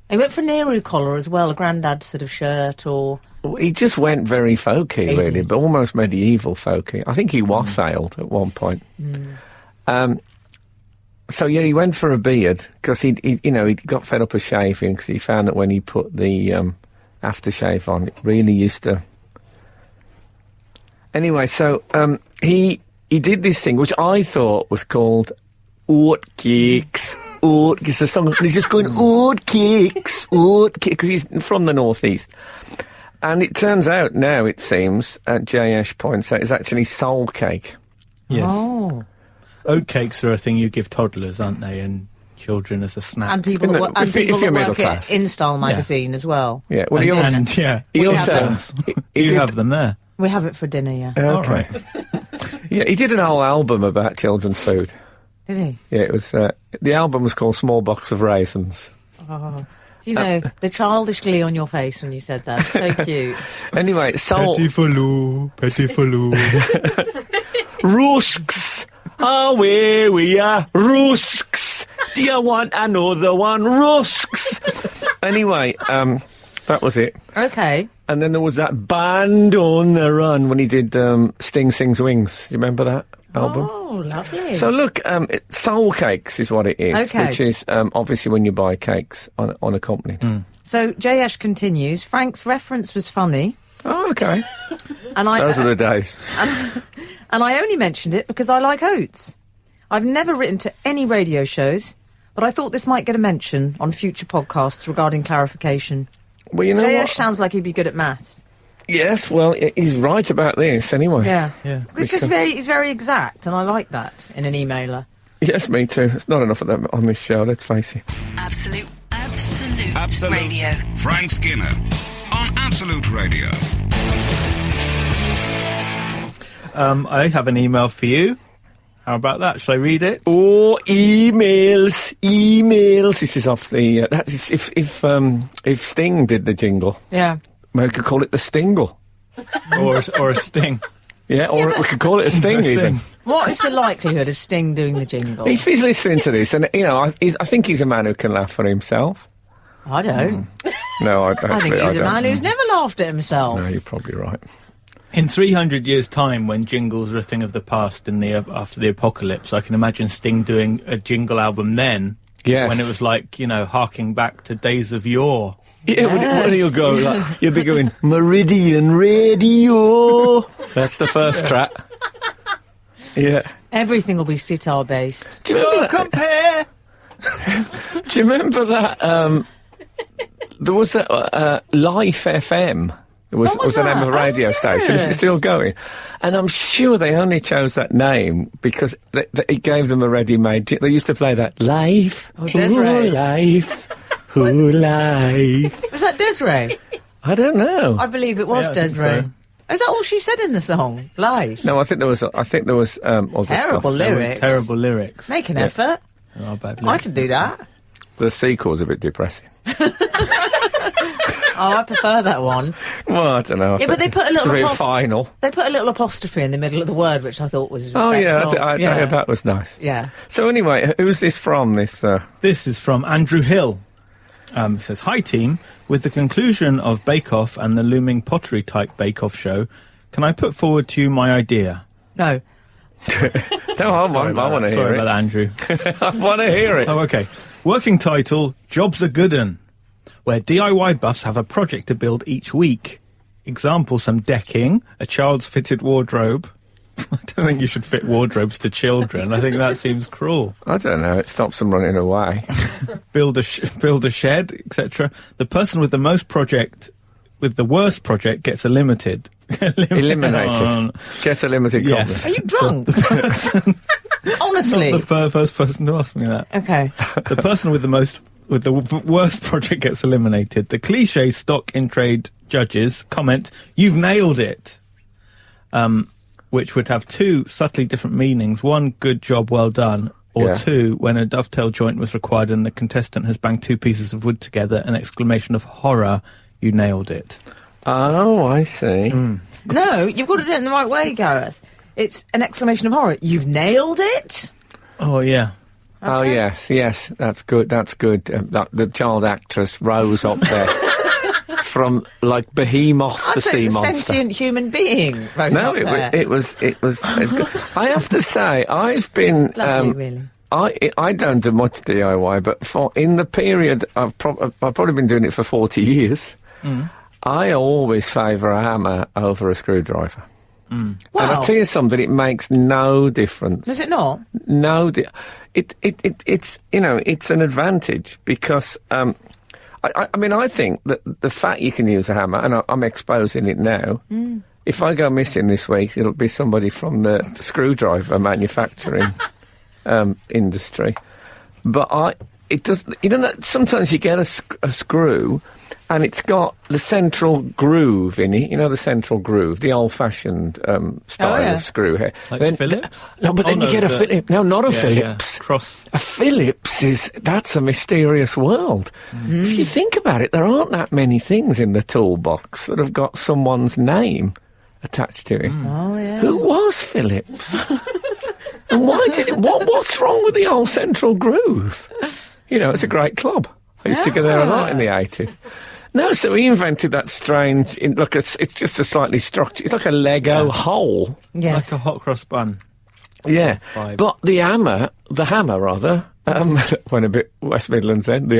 He went for Nehru collar as well, a granddad sort of shirt or... He just went very folky, He really, did. but almost medieval folky. I think he wassailed at one point. So, yeah, he went for a beard because he got fed up of shaving because he found that when he put the aftershave on, it really used to... Anyway, so he did this thing, which I thought was called Oat Cakes. It's a song, and he's just going, Oat Cakes, because he's from the northeast. And it turns out now, it seems, J.Ash points out, it's actually soul cake. Yes. Oh. Oatcakes are a thing you give toddlers, aren't they, and children as a snack. And people Isn't that, it? and If people you're that middle work at class. InStyle magazine as well. Yeah, well, he also... And, yeah, He We also... have he you did- have them there. We have it for dinner, yeah. Okay. All right. Yeah, he did an whole album about children's food. Did he? Yeah, it was... the album was called Small Box of Raisins. Do you know, the childish glee on your face when you said that. So cute. Anyway, soul... Petit falou. Rusks! Away we are, Rusks! Do you want another one, Rusks? Anyway, that was it. Okay. And then there was that Band on the Run when he did Sting Sings Wings. Do you remember that album? Oh, lovely. So look, soul cakes is what it is, Okay. which is obviously when you buy cakes unaccompanied. So J.Ash continues, Frank's reference was funny. Oh, okay. And I, Those are the days. and I only mentioned it because I like oats. I've never written to any radio shows, but I thought this might get a mention on future podcasts regarding clarification. Well, you know J.Ash what? sounds like he'd be good at maths. Yes, well, he's right about this anyway. Yeah. Yeah. It's just he's very exact, and I like that in an emailer. Yes, me too. It's not enough of them on this show, let's face it. Absolute Absolute Radio. Frank Skinner on Absolute Radio. I have an email for you. How about that? Shall I read it? Oh, emails. This is off the... that is, if Sting did the jingle, Yeah. we could call it the Stingle. or a sting. Yeah, or we could call it a Sting A sting. even. What is the likelihood of Sting doing the jingle? If he's listening to this, and, you know, I think he's a man who can laugh for himself. I don't. No, I I think actually, he's I a don't. man who's never laughed at himself. No, you're probably right. In 300 years' time, when jingles are a thing of the past in the after the apocalypse, I can imagine Sting doing a jingle album then. Yes. When it was like, harking back to days of yore. Yeah, when you'll go, like, you'll be going, Meridian Radio. That's the first track. Yeah. Everything will be sitar based. Do you remember that? Compare! Do you remember that? There was that Life FM. It was What was the name that? of a radio Oh, station. Is it yes. still going? And I'm sure they only chose that name because it gave them a ready-made... They used to play that, Life, Oh, Desiree. Life, Life. Was that Desiree? I don't know. I believe it was Yeah, I think Desiree. so. Is that all she said in the song? Live. No, I think there was other stuff. Terrible lyrics. Terrible lyrics. Make an effort. Oh, bad I lyrics. can do that. The sequel's a bit depressing. Oh, I prefer that one. Well, I don't know. Yeah, but they put a It's little a bit apostrophe. final. They put a little apostrophe in the middle of the word, which I thought was Oh, yeah, respectful. yeah, that was nice. Yeah. So anyway, who's this from, this... This is from Andrew Hill. It says, "Hi team, with the conclusion of Bake Off and the looming pottery type Bake Off show, can I put forward to you my idea?" No. No, I want to hear Sorry it. about that, Andrew. I want to hear it. Oh, okay. Working title, Job's a Good 'Un, where DIY buffs have a project to build each week. Example, some decking, a child's fitted wardrobe, I don't think you should fit wardrobes to children. I think that seems cruel. I don't know. It stops them running away. Build a shed, etc. The person with the worst project gets eliminated. Eliminated. Gets a limited copy. Yes. Are you drunk? Honestly. Not the first person to ask me that. Okay. The person with the worst project gets eliminated. The cliche stock in trade judges comment, "You've nailed it," which would have two subtly different meanings. One, good job, well done. Or two, when a dovetail joint was required and the contestant has banged two pieces of wood together, an exclamation of horror, "You nailed it." Oh, I see. No, you've got to do it in the right way, Gareth. It's an exclamation of horror. You've nailed it? Oh, yeah. Okay. Oh, yes, that's good. The child actress rose up there from, like, Behemoth the sea monster. Sentient human being rose up there. It was good. I have to say, I've been... Lovely, really. I don't do much DIY, but in the period, I've probably been doing it for 40 years, I always favour a hammer over a screwdriver. Wow. And I'll tell you something, it makes no difference. Does it not? No, it's an advantage because I mean I think that the fact you can use a hammer, and I'm exposing it now. If I go missing this week, it'll be somebody from the screwdriver manufacturing industry. But it does. You know that sometimes you get a screw. And it's got the central groove in it. You know the central groove, the old-fashioned style of screw here. Like Phillips? No, but then you get a Phillips. No, not a Phillips. Yeah. Cross. A Phillips that's a mysterious world. If you think about it, there aren't that many things in the toolbox that have got someone's name attached to it. Oh, yeah. Who was Phillips? And why did it? What's wrong with the old central groove? You know, it's a great club. I used to go there a lot in the 80s. No, so he invented that strange... Look, it's just a slightly structured... It's like a Lego hole. Yes. Like a hot cross bun. Yeah. Vibe. But the hammer, went a bit West Midlands then, the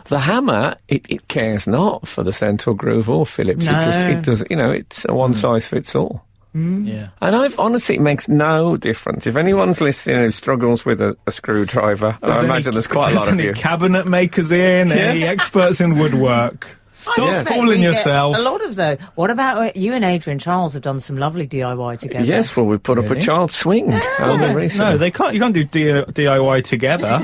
hammer, it cares not for the central groove or Phillips. No. It does, it's a one-size-fits-all. Yeah. And honestly, it makes no difference. If anyone's listening who struggles with a screwdriver, and I imagine there's quite a lot of you. Any cabinet makers in, any experts in woodwork. Stop fooling yourself. A lot of those. What about you and Adrian Charles have done some lovely DIY together? Yes, well, we put up a child swing. No, they can't. You can't do DIY together.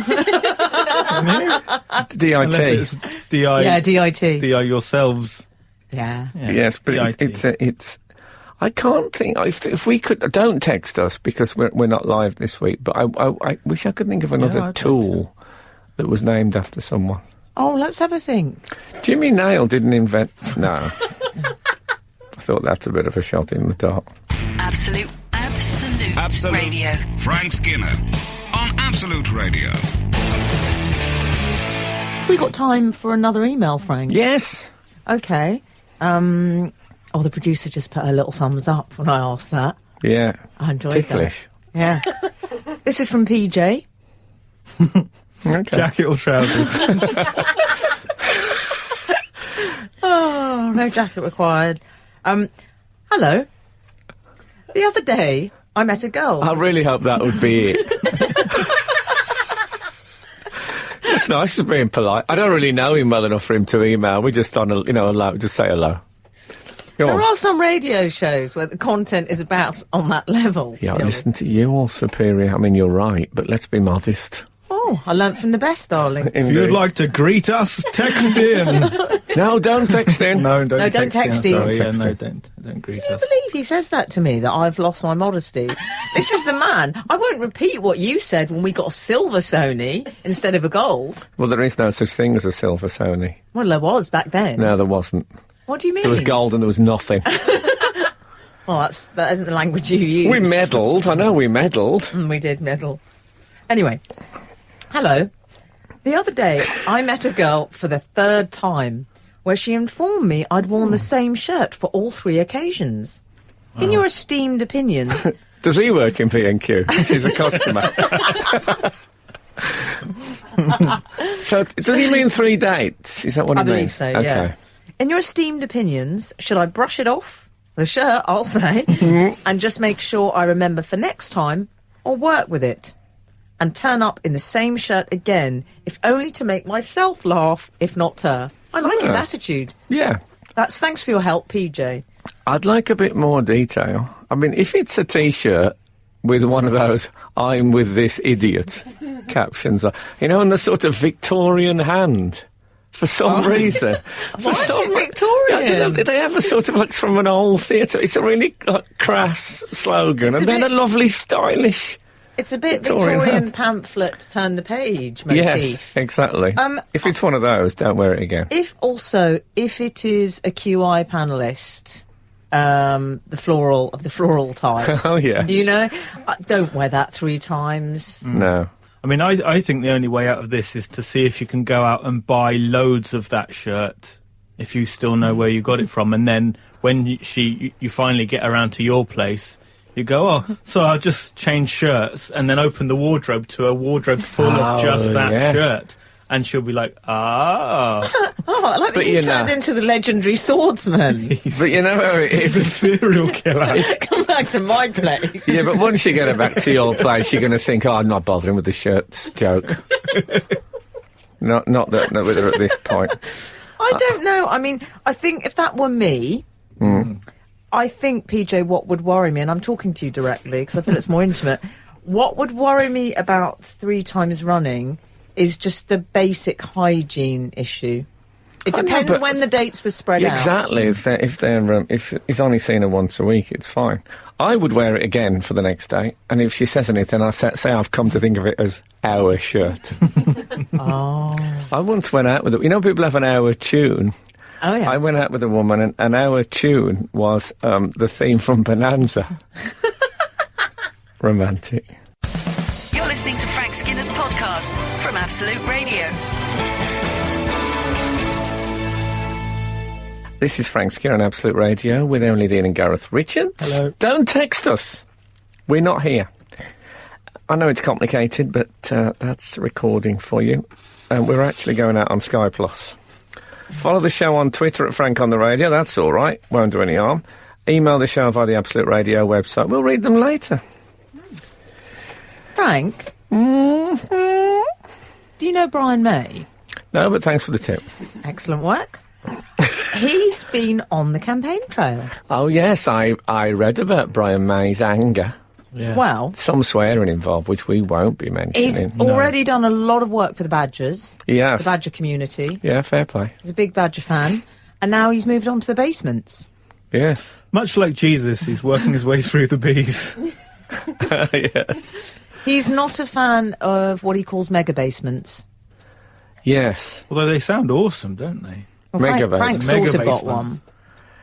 DIT. DIT. DI yourselves. Yeah. Yes, but it's. I can't think if we could. Don't text us because we're not live this week. But I wish I could think of another tool that was named after someone. Oh, let's have a think. Jimmy Nail didn't invent. No, I thought that's a bit of a shot in the dark. Absolute Radio. Frank Skinner on Absolute Radio. We got time for another email, Frank? Yes. Okay. Oh, the producer just put a little thumbs up when I asked that. Yeah. I enjoyed Ticklish. that. Yeah. This is from PJ. Okay. Jacket or trousers? Oh, no jacket required. Hello. The other day, I met a girl. I really hope that would be it. Just nice, just being polite. I don't really know him well enough for him to email. We just on hello, just say hello. There are some radio shows where the content is about on that level. Yeah, listen to you all superior. I mean, you're right, but let's be modest. Oh, I learnt from the best, darling. If you'd like to greet us, text in. No, don't text in. No, don't text in. Sorry, no, don't greet us. I believe he says that to me, that I've lost my modesty. This is the man. I won't repeat what you said when we got a silver Sony instead of a gold. Well, there is no such thing as a silver Sony. Well, there was back then. No, there wasn't. What do you mean? There was gold and there was nothing. Well, that isn't the language you used. We meddled. I know we meddled. We did meddle. Anyway, hello. The other day, I met a girl for the third time where she informed me I'd worn the same shirt for all three occasions. In your esteemed opinions... Does he work in P&Q? She's a customer. So, does he mean 3 dates? Is that what he means? I believe so, yeah. Okay. In your esteemed opinions, should I brush it off, the shirt, I'll say, and just make sure I remember for next time or work with it. And turn up in the same shirt again, if only to make myself laugh, if not her. I like his attitude. Yeah. Thanks for your help, PJ. I'd like a bit more detail. I mean, if it's a T-shirt with one of those "I'm with this idiot" captions, and the sort of Victorian hand. For some reason. Why is it Victorian? They have a sort of, like, from an old theatre. It's a really crass slogan. And then a lovely, stylish... It's a bit Victorian pamphlet, turn the page motif. Yes, exactly. If it's one of those, don't wear it again. If it is a QI panellist, the floral type. Oh, yeah. Don't wear that 3 times. No. I mean, I think the only way out of this is to see if you can go out and buy loads of that shirt, if you still know where you got it from, and then when you finally get around to your place, you go, so I'll just change shirts, and then open the wardrobe to a wardrobe full of just that shirt. And she'll be like, I like that you turned into the legendary swordsman. But you know how it is. He's a serial killer. Come back to my place. Yeah, but once you get her back to your place, you're going to think, I'm not bothering with the shirts joke. not with her at this point. I don't know. I mean, I think if that were me, I think, PJ, what would worry me, and I'm talking to you directly because I feel it's more intimate, what would worry me about 3 times running is just the basic hygiene issue. It depends when the dates were spread out. Exactly. If he's only seen her once a week, it's fine. I would wear it again for the next day, and if she says anything, I say I've come to think of it as our shirt. I once went out with it. People have an hour tune. Oh, yeah. I went out with a woman, and our tune was the theme from Bonanza. Romantic. You're listening to Frank Skinner's podcast from Absolute Radio. This is Frank Skinner on Absolute Radio with Emily and Gareth Richards. Hello. Don't text us. We're not here. I know it's complicated, but that's recording for you. And we're actually going out on Sky Plus. Follow the show on Twitter at Frank on the Radio. That's all right. Won't do any harm. Email the show via the Absolute Radio website. We'll read them later. Frank? Do you know Brian May? No, but thanks for the tip. Excellent work. He's been on the campaign trail. Oh, yes, I read about Brian May's anger. Yeah. Well, Some swearing involved, which we won't be mentioning. he's already done a lot of work for the Badgers, Yes. the Badger community. Yeah, fair play. He's a big Badger fan. And now he's moved on to the basements. Yes. Much like Jesus, he's working his way through the bees. Yes. He's not a fan of what he calls mega basements. Yes. Although they sound awesome, don't they? Well, Mega Frank's basement. also Mega got basements. one.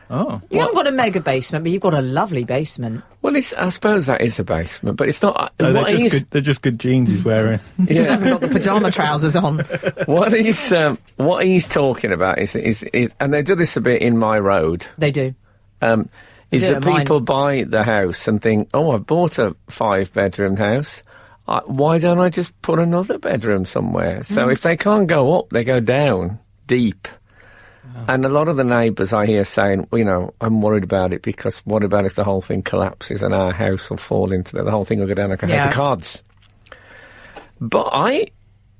Oh. You haven't got a mega basement, but you've got a lovely basement. Well, I suppose that is a basement, but it's not... No, what they're just good jeans he's wearing. He hasn't got the pyjama trousers on. what he's talking about is and they do this a bit in My Road, They do. is do that it in mine. people buy the house and think, oh, I bought a 5-bedroom house. Why don't I just put another bedroom somewhere? So if they can't go up, they go down deep. And a lot of the neighbours I hear saying, I'm worried about it because what about if the whole thing collapses and our house will fall into the whole thing will go down like a house of cards. But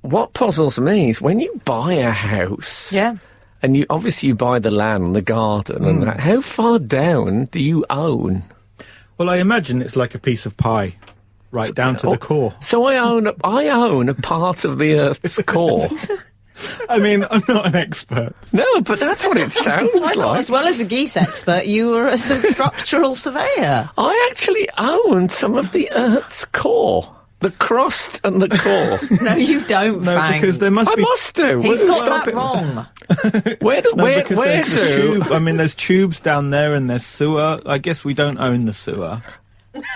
what puzzles me is when you buy a house, and you buy the land, the garden, and that, how far down do you own? Well, I imagine it's like a piece of pie, right down to the core. So I own a part of the Earth's core. I mean, I'm not an expert. No, but that's what it sounds like. As well as a geese expert, you were a structural surveyor. I actually own some of the Earth's core. The crust and the core. No, you don't, No, Frank. because there must I be... must do. He's What's got that stopping- wrong. There's tubes down there and there's sewer. I guess we don't own the sewer.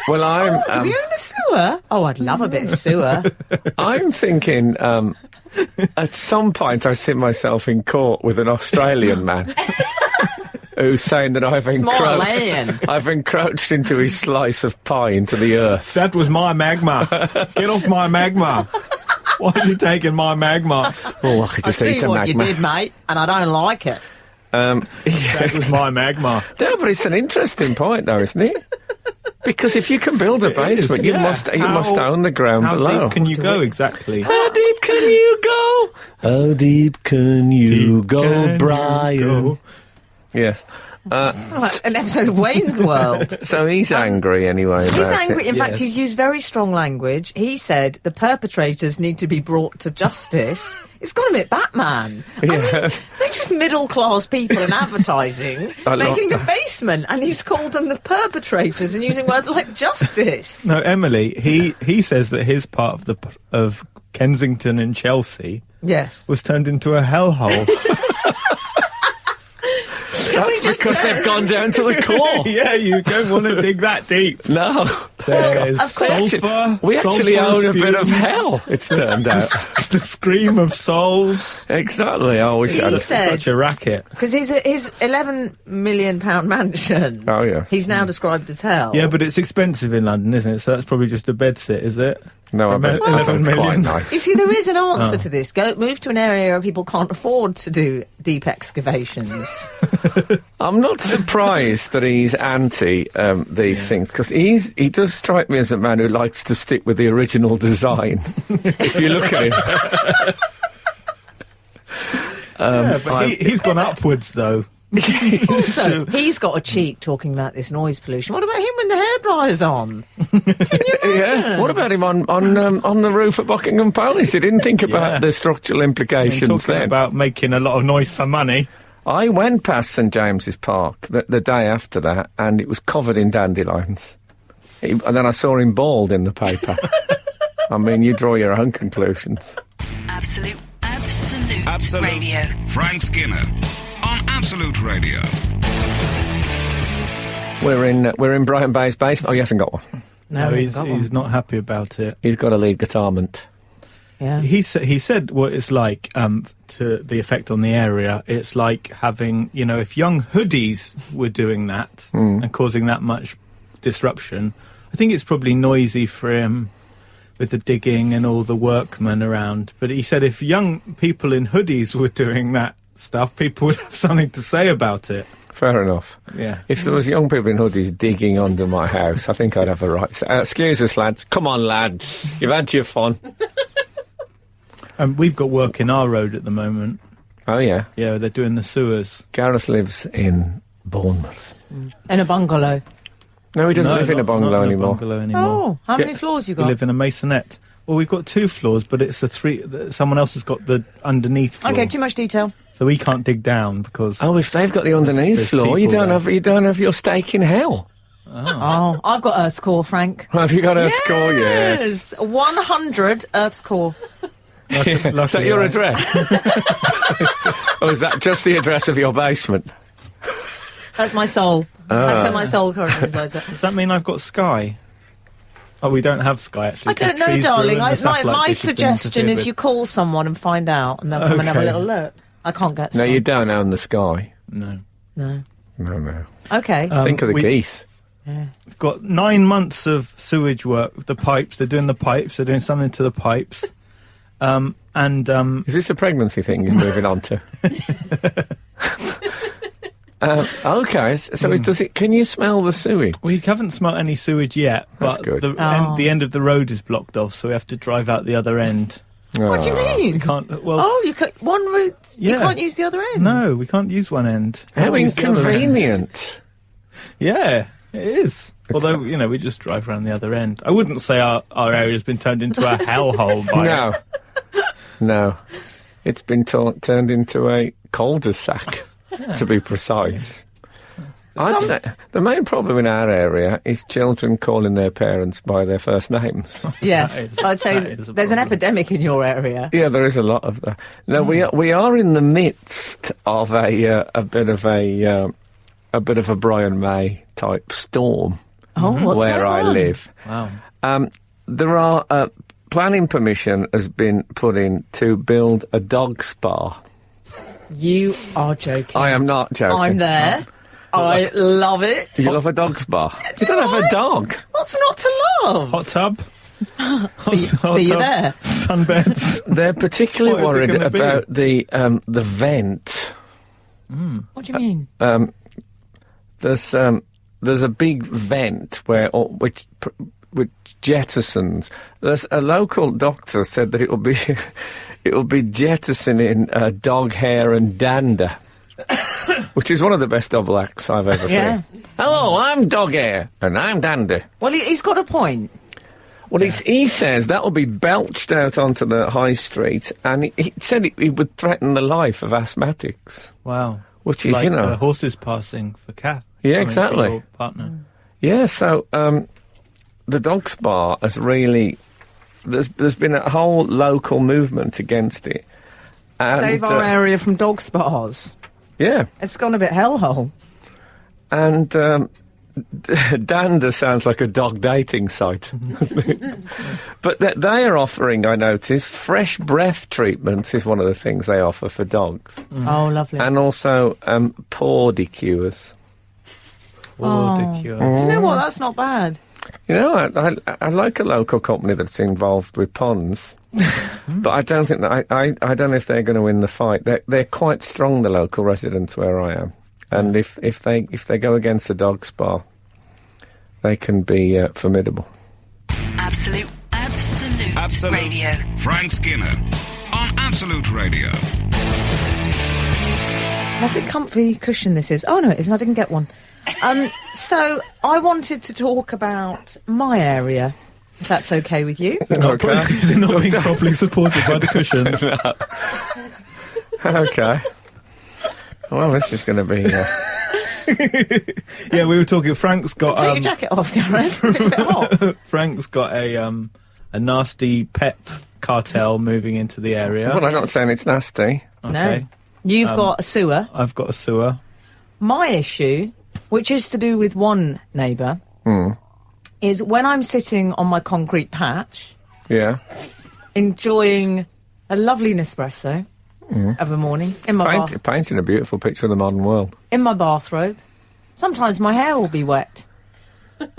Well, I'm... Do we own the sewer? Oh, I'd love a bit of sewer. I'm thinking, at some point I see myself in court with an Australian man who's saying that I've encroached into his slice of pie into the earth. That was my magma. Get off my magma. Why is he taking my magma? Oh, I could I just eat see a what you magma. did, mate, and I don't like it. That was my magma. No, but it's an interesting point, though, isn't it? Because if you can build a basement, you must own the ground below. How deep can you go exactly? How deep can you go? How deep can you go, Brian? Yes. Like an episode of Wayne's World. So he's angry anyway. He's about angry. it. In fact, he's used very strong language. He said the perpetrators need to be brought to justice. It's got a bit Batman. Yes. I mean, they're just middle-class people in advertising, making a basement, and he's called them the perpetrators and using words like justice. No, Emily, he says that his part of Kensington and Chelsea was turned into a hellhole. That's because they've gone down to the core. Yeah, you don't want to dig that deep. No. There's Of course. sulphur. We actually own a bit of fumes, hell, it's turned out. the scream of souls. Exactly. I wish He I'd have said- Such a racket. Because his £11 million mansion, Oh, yeah. he's now described as hell. Yeah, but it's expensive in London, isn't it? So that's probably just a bedsit, is it? No, I bet 11 it's quite million. nice. You see, there is an answer to this. Move to an area where people can't afford to do deep excavations. I'm not surprised that he's anti these things, because he does strike me as a man who likes to stick with the original design. If you look at him. But he's gone upwards, though. Also, he's got a cheek talking about this noise pollution. What about him when the hairdryer's on? Can you imagine? Yeah. What about him on the roof at Buckingham Palace? He didn't think about the structural implications Talking then. about making a lot of noise for money. I went past St James's Park the day after that, and it was covered in dandelions. And then I saw him bald in the paper. I mean, you draw your own conclusions. Absolute Absolute Radio. Frank Skinner on Absolute Radio. We're in Brian Bay's basement. Oh, he hasn't got one. No, he's not happy about it. He's got a lead guitarment. Yeah. He said what it's like to the effect on the area. It's like having, if young hoodies were doing that and causing that much disruption, I think it's probably noisy for him with the digging and all the workmen around. But he said if young people in hoodies were doing that stuff, people would have something to say about it. Fair enough. Yeah. If there was young people in hoodies digging under my house, I think I'd have a right to... excuse us, lads. Come on, lads. You've had your fun. We've got work in our road at the moment. Oh, yeah. Yeah, they're doing the sewers. Gareth lives in Bournemouth. In a bungalow. No, he doesn't live in a bungalow not in anymore. a bungalow anymore. Oh, how many Yeah. floors you We got? live in a masonette. Well, we've got 2 floors, but it's someone else has got the underneath floor. Okay, too much detail. So we can't dig down because... Oh, if they've got the underneath There's floor, you people don't there. have your stake in hell. Oh, I've got Earth's core, Frank. Have you got Earth's core? Yes. 100 Earth's core. Is that your address? Or is that just the address of your basement? That's my soul. That's where my soul currently resides. Does that mean I've got Sky? Oh, we don't have Sky, actually. I don't know, Trees grew darling. and the satellite My dish has been suggestion interfered is with. you call someone and find out, and they'll come and have a Okay. little look. I can't get No, Sky. you don't own the sky. No. No. No. Okay. Think of the we- geese. We've got 9 months of sewage work. The pipes, they're doing the pipes. They're doing something to the pipes. Is this a pregnancy thing he's moving on to? Okay, so does it? Can you smell the sewage? we haven't smelt any sewage yet, That's but good. the end of the road is blocked off, so we have to drive out the other end. What do you mean? We can't... Well, Oh, you can one route. You Yeah. can't use the other end. no, we can't use one end. We How have to use the other end. inconvenient. Yeah, it is. Although, we just drive around the other end. I wouldn't say our area's been turned into a hellhole by No. No. It's been turned into a cul-de-sac, to be precise. I'd say the main problem in our area is children calling their parents by their first names. Yes, That is- I'd say that is a there's an problem. epidemic in your area. Yeah, there is a lot of that. No, we are in the midst of a bit of a Brian May type storm Oh, what's where going I on? live. Wow. There are planning permission has been put in to build a dog spa. You are joking. I am not joking. I'm there. I love it. You love a dog spa? You don't have a dog. What's not to love? Hot tub? So you're there. Sunbeds? They're particularly What is it worried gonna be? about the vent. What do you mean? There's a big vent which jettisons. There's a local doctor said that it will be jettisoning dog hair and dander, which is one of the best double acts I've ever seen. Hello, I'm dog hair and I'm dander. Well, he's got a point. Well, he says that will be belched out onto the high street, and he said it would threaten the life of asthmatics. Wow. Which is, like, horses passing for cat. Yeah, exactly. For your partner. Yeah, so the dog spa has really... There's been a whole local movement against it. And, Save our area from dog spas. Yeah. It's gone a bit hellhole. And Dander sounds like a dog dating site. But they are offering, I noticed, fresh breath treatments is one of the things they offer for dogs. Oh, lovely. And also paw decures. Paw decures. You know what? That's not bad. You know, I like a local company that's involved with ponds, but I don't think that I don't know if they're going to win the fight. They're quite strong, the local residents where I am, and if they go against the dog spa, they can be formidable. Absolute Radio. Frank Skinner on Absolute Radio. Lovely comfy cushion this is. Oh no, it isn't. I didn't get one. So I wanted to talk about my area, if that's okay with you. Okay. They're not being properly supported by the cushions. Okay. Well, this is going to be... Yeah, we were talking. Frank's got... Take your jacket off, Gareth. It's a bit hot. Frank's got a nasty pet cartel moving into the area. Well, I'm not saying it's nasty. Okay. No. You've got a sewer. I've got a sewer. My issue, which is to do with one neighbour, is when I'm sitting on my concrete patch, enjoying a lovely Nespresso of a morning in my painting a beautiful picture of the modern world. In my bathrobe. Sometimes my hair will be wet.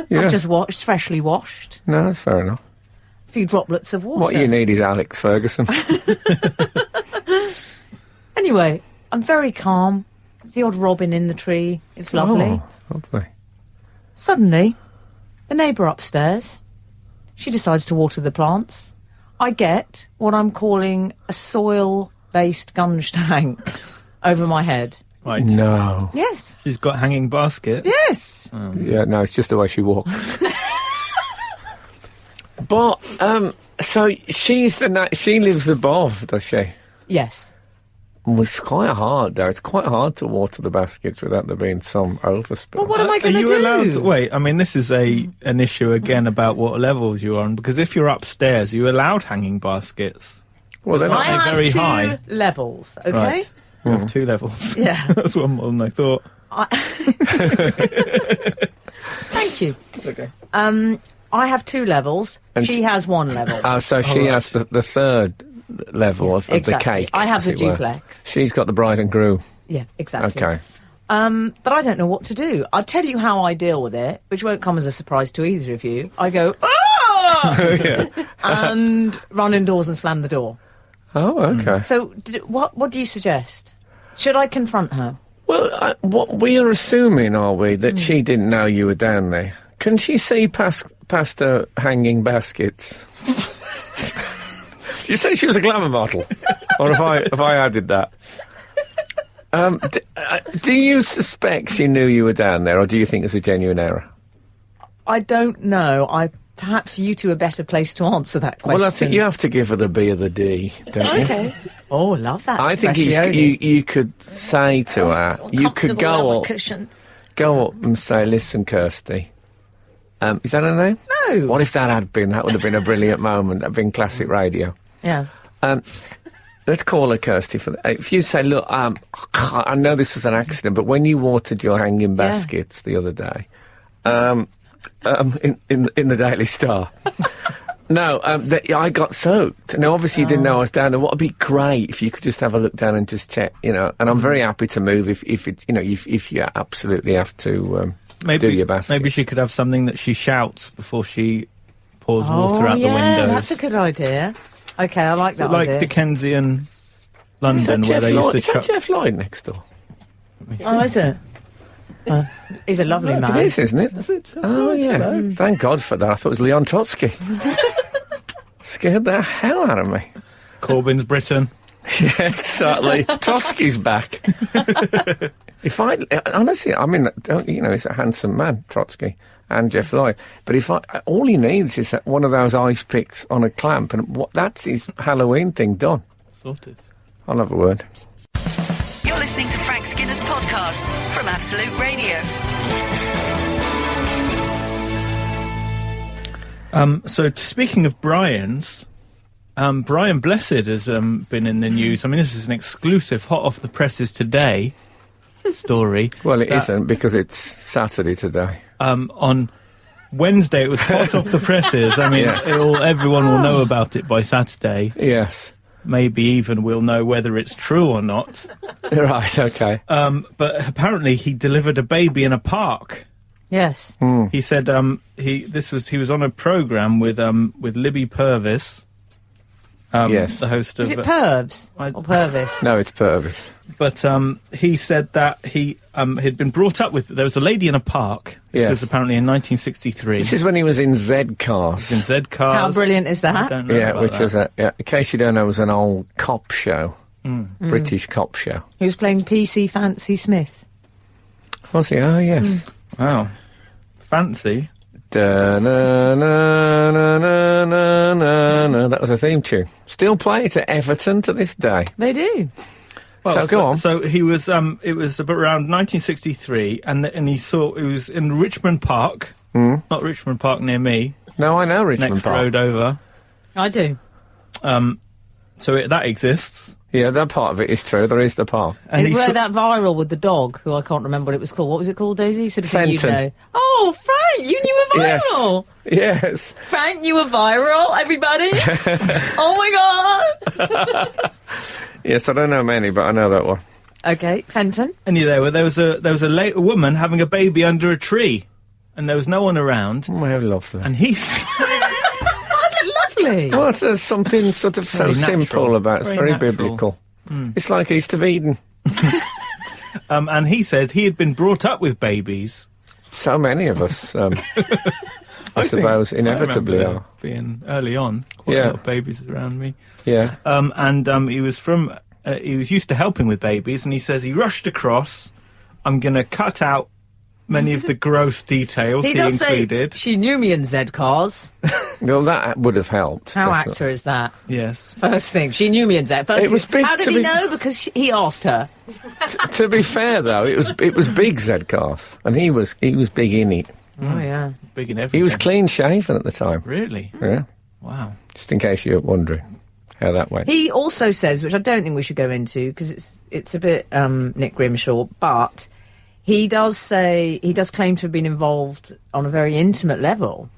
Yeah. I've just washed, freshly washed. No, that's fair enough. A few droplets of water. What you need is Alex Ferguson. Anyway, I'm very calm. There's the odd robin in the tree. It's lovely. Oh, lovely. Suddenly, the neighbour upstairs, she decides to water the plants. I get what I'm calling a soil-based gunge tank over my head. Right. No. Yes. She's got hanging basket. Yes. Yeah, no, it's just the way she walks. But, so she lives above, does she? Yes. Well, it's quite hard, though. It's quite hard to water the baskets without there being some overspill. Well, what am I going to do? Are you allowed to... Wait, I mean, this is an issue, again, about what levels you're on, because if you're upstairs, you're allowed hanging baskets. Well, they're I not have very two high. levels, okay? Right. You have 2 levels. Yeah. That's one more than I thought. Thank you. Okay. I have 2 levels. And she has 1 level. Oh, so she has the third level of the cake. I have as the it were. duplex. She's got the bride and groom. Yeah, exactly. Okay. But I don't know what to do. I'll tell you how I deal with it, which won't come as a surprise to either of you. I go, and run indoors and slam the door. Oh, okay. So, what do you suggest? Should I confront her? Well, what we are assuming, are we, that she didn't know you were down there? Can she see past her hanging baskets? Did you say she was a glamour model? Or if I added that? Do you suspect she knew you were down there, or do you think it's a genuine error? I don't know. Perhaps you two are better placed to answer that question. Well, I think you have to give her the B or the D, don't you? Okay. Oh, love that. I think you could say to her, you could go up and say, listen, Kirsty. Is that her name? No. What if that would have been a brilliant moment. That would have been classic radio. Yeah. Let's call her Kirsty. If you say, look, I know this was an accident, but when you watered your hanging baskets the other day, in the Daily Star, no, I got soaked. Now, obviously, you didn't know I was down there. What would be great if you could just have a look down and just check, And I'm very happy to move if it's, if you absolutely have to do your basket. Maybe she could have something that she shouts before she pours water out the windows. That's a good idea. Okay, I like that like idea. Dickensian London, where they used to Is that Jeff Lloyd next door? Oh, is it? He's a lovely man. It is, isn't it? Oh, yeah. Thank God for that. I thought it was Leon Trotsky. Scared the hell out of me. Corbyn's Britain. Yeah, exactly. Trotsky's back. Honestly, I mean, he's a handsome man, Trotsky, and Jeff Lloyd. But all he needs is one of those ice picks on a clamp, and that's his Halloween thing done. Sorted. I'll have a word. You're listening to Frank Skinner's podcast from Absolute Radio. Speaking of Brian's, Brian Blessed has been in the news. I mean, this is an exclusive, hot off the presses today story. Well, it isn't, because it's Saturday today. On Wednesday, it was hot off the presses. I mean, everyone will know about it by Saturday. Yes. Maybe even we'll know whether it's true or not. Right, okay. But apparently he delivered a baby in a park. Yes. He said he was on a programme with Libby Purvis. Yes. The host of... Is it Pervs or Purvis? No, it's Purvis. But he said that he had been brought up with... There was a lady in a park. This was apparently in 1963. This is when he was in Z-Cars. In Z-Cars. How brilliant is that? I don't know which is in case you don't know, it was an old cop show. British cop show. He was playing PC Fancy Smith. Was he? Oh, yes. Wow. Fancy. That was a theme tune. Still play it at Everton to this day. They do. Well, so go on. So he was. It was about around 1963, and he saw it was in Richmond Park, not Richmond Park near me. No, I know Richmond next Park. road over. I do. So that exists. Yeah, that part of it is true. There is the park. And It's where that viral with the dog, who I can't remember what it was called. What was it called, Daisy? Sort of thing you Fenton. know. Oh, Frank, you knew a viral. Yes. Frank knew a viral, everybody. Oh my God. Yes, I don't know many, but I know that one. Okay, Fenton. And there was a woman having a baby under a tree, and there was no one around. Oh, how lovely. And he. Lovely. Well, there's something sort of so Very natural. simple about it. It's very Very natural. biblical. It's like East of Eden. And he said he had been brought up with babies. So many of us, I suppose, inevitably I are. remember being early on, quite a lot of babies around me. Yeah. And he was he was used to helping with babies, and he says he rushed across. I'm going to cut out many of the gross details he does included. say she knew me in Z-Cars. Well, that would have helped. How definitely. actor is that? Yes. First thing, she knew me in Z. First It was big How did to he be- know? Because he asked her. To be fair, though, it was big Z-Cars, and he was big in it. Oh, yeah. Big in everything. He was clean shaven at the time. Really? Yeah. Wow. Just in case you're wondering how that went. He also says, which I don't think we should go into because it's a bit Nick Grimshaw, but he does claim to have been involved on a very intimate level,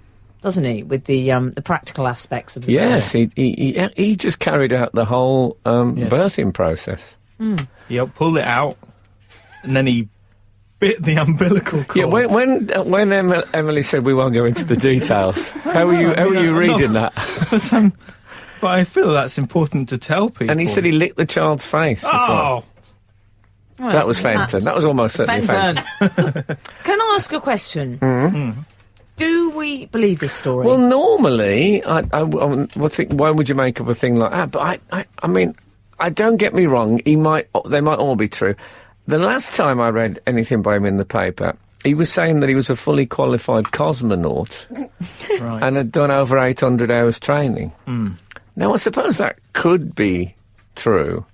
doesn't he, with the practical aspects of the Yes, birth. he just carried out the whole birthing process. He pulled it out, and then he bit the umbilical cord. Yeah, when Emily said we won't go into the details, how were you reading that? But I feel that's important to tell people. And he said he licked the child's face as well. Oh, That was Fenton. That was almost certainly Fenton. Can I ask a question? Do we believe this story? Well, normally, I would think, why would you make up a thing like that? But I mean, don't get me wrong, they might all be true. The last time I read anything by him in the paper, he was saying that he was a fully qualified cosmonaut right. and had done over 800 hours training. Now, I suppose that could be true.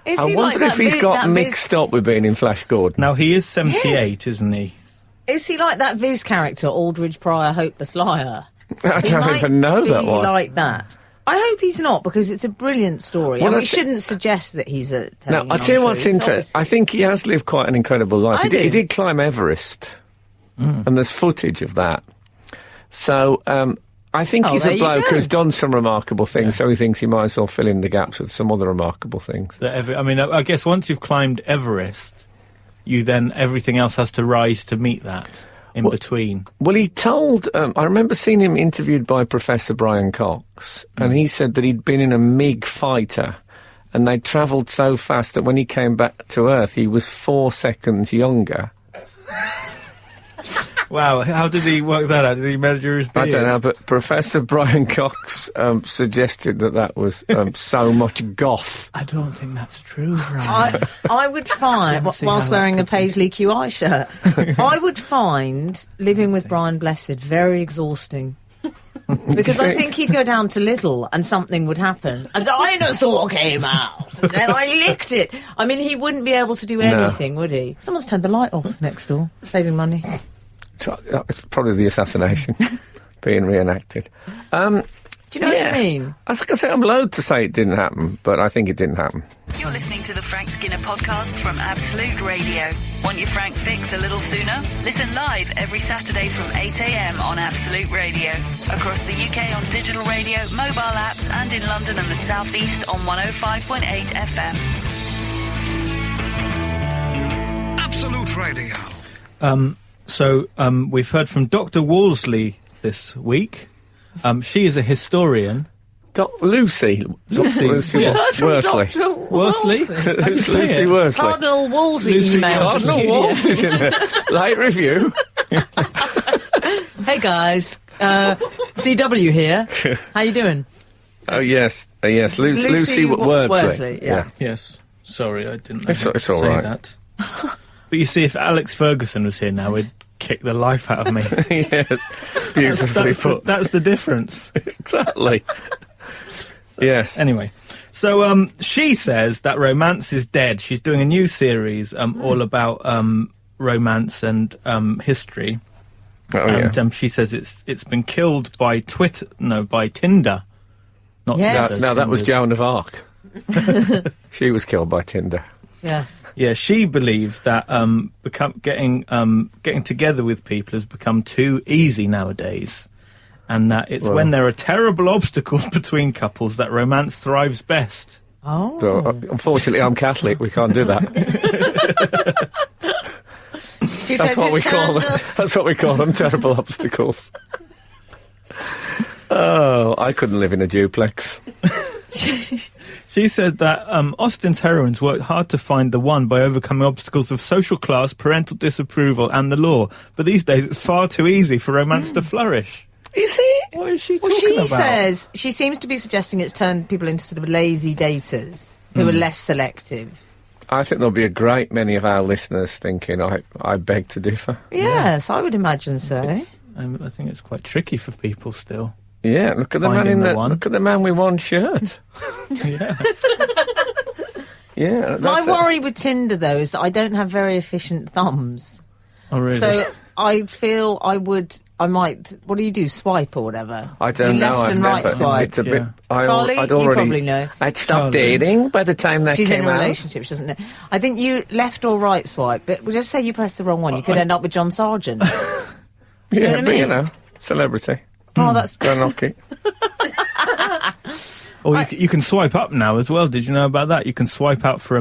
Is I he wonder like if that he's Viz- got that mixed up with being in Flash Gordon. Now, he is 78, isn't he? Is he like that Viz character, Aldridge Pryor, Hopeless Liar? I He don't might even know that be one. like that. I hope he's not, because it's a brilliant story. Well, and I we shouldn't suggest that he's a. Now, I'll tell you what's interesting. I think he has lived quite an incredible life. I He do. did climb Everest, and there's footage of that. So, I think he's there a you bloke go. who's done some remarkable things, so he thinks he might as well fill in the gaps with some other remarkable things. I guess once you've climbed Everest, everything else has to rise to meet that in between. Well, he told... I remember seeing him interviewed by Professor Brian Cox, and he said that he'd been in a MiG fighter and they travelled so fast that when he came back to Earth, he was 4 seconds younger. Wow, how did he work that out? Did he measure his beard? I don't know, but Professor Brian Cox suggested that was so much goth. I don't think that's true, Brian. I would find, see whilst how that wearing a Paisley QI shirt, I would find living with Brian Blessed very exhausting. Because I think he'd go down to Lidl and something would happen. A dinosaur came out, and then I licked it. I mean, he wouldn't be able to do anything, would he? Someone's turned the light off next door, saving money. It's probably the assassination being reenacted. Do you know what I mean? I was going to say, I'm loath to say it didn't happen, but I think it didn't happen. You're listening to the Frank Skinner podcast from Absolute Radio. Want your Frank fix a little sooner? Listen live every Saturday from 8 a.m. on Absolute Radio. Across the UK on digital radio, mobile apps, and in London and the South East on 105.8 FM. Absolute Radio. So we've heard from Dr. Wolseley this week. She is a historian. Lucy Yes. Worsley. Worsley? How do you say Lucy it? Worsley. Cardinal Wolsey Lucy emailed the Cardinal studio. Wolsey's in there. Late review. Hey guys, CW here. How you doing? Oh, yes. Lucy Worsley. Yeah. Yes. Sorry, I didn't know It's how to all say right. that. But you see, if Alex Ferguson was here now, he'd kick the life out of me. Yes. Beautifully put. That's the difference. Exactly. Yes. Anyway, so she says that romance is dead. She's doing a new series all about romance and history. Oh, yeah. And she says it's been killed by by Tinder. Not Yes. Twitter, No, that was Tinder's. Joan of Arc. She was killed by Tinder. Yes. Yeah, she believes that getting together with people has become too easy nowadays, and that it's when there are terrible obstacles between couples that romance thrives best. Oh. So, unfortunately, I'm Catholic. We can't do that. He That's says what we it's call them. just- That's what we call them. Terrible obstacles. Oh, I couldn't live in a duplex. She said that Austen's heroines worked hard to find the one by overcoming obstacles of social class, parental disapproval, and the law. But these days, it's far too easy for romance to flourish. Is it? What is she Well, talking she about? says she seems to be suggesting it's turned people into sort of lazy daters who are less selective. I think there'll be a great many of our listeners thinking, I beg to differ. Yes, I would imagine so. I think it's quite tricky for people still. Yeah, look at the man Finding in the the one. look at the man with one shirt. Yeah. Yeah, My that's it. worry with Tinder, though, is that I don't have very efficient thumbs. Oh, really? So I feel I might, what do you do, swipe or whatever? I don't You know. left I've and right never. swipe. It's a bit. Yeah. Charlie, I'd you already, probably know. I'd stopped Charlie. dating by the time that She's came in a out. relationship, she doesn't know. I think you left or right swipe, but we'll just say you pressed the wrong one. You could end up with John Sargent. Yeah, know what I but you mean? know, celebrity. Oh, that's... Go knock it. Or you can swipe up now as well. Did you know about that? You can swipe up for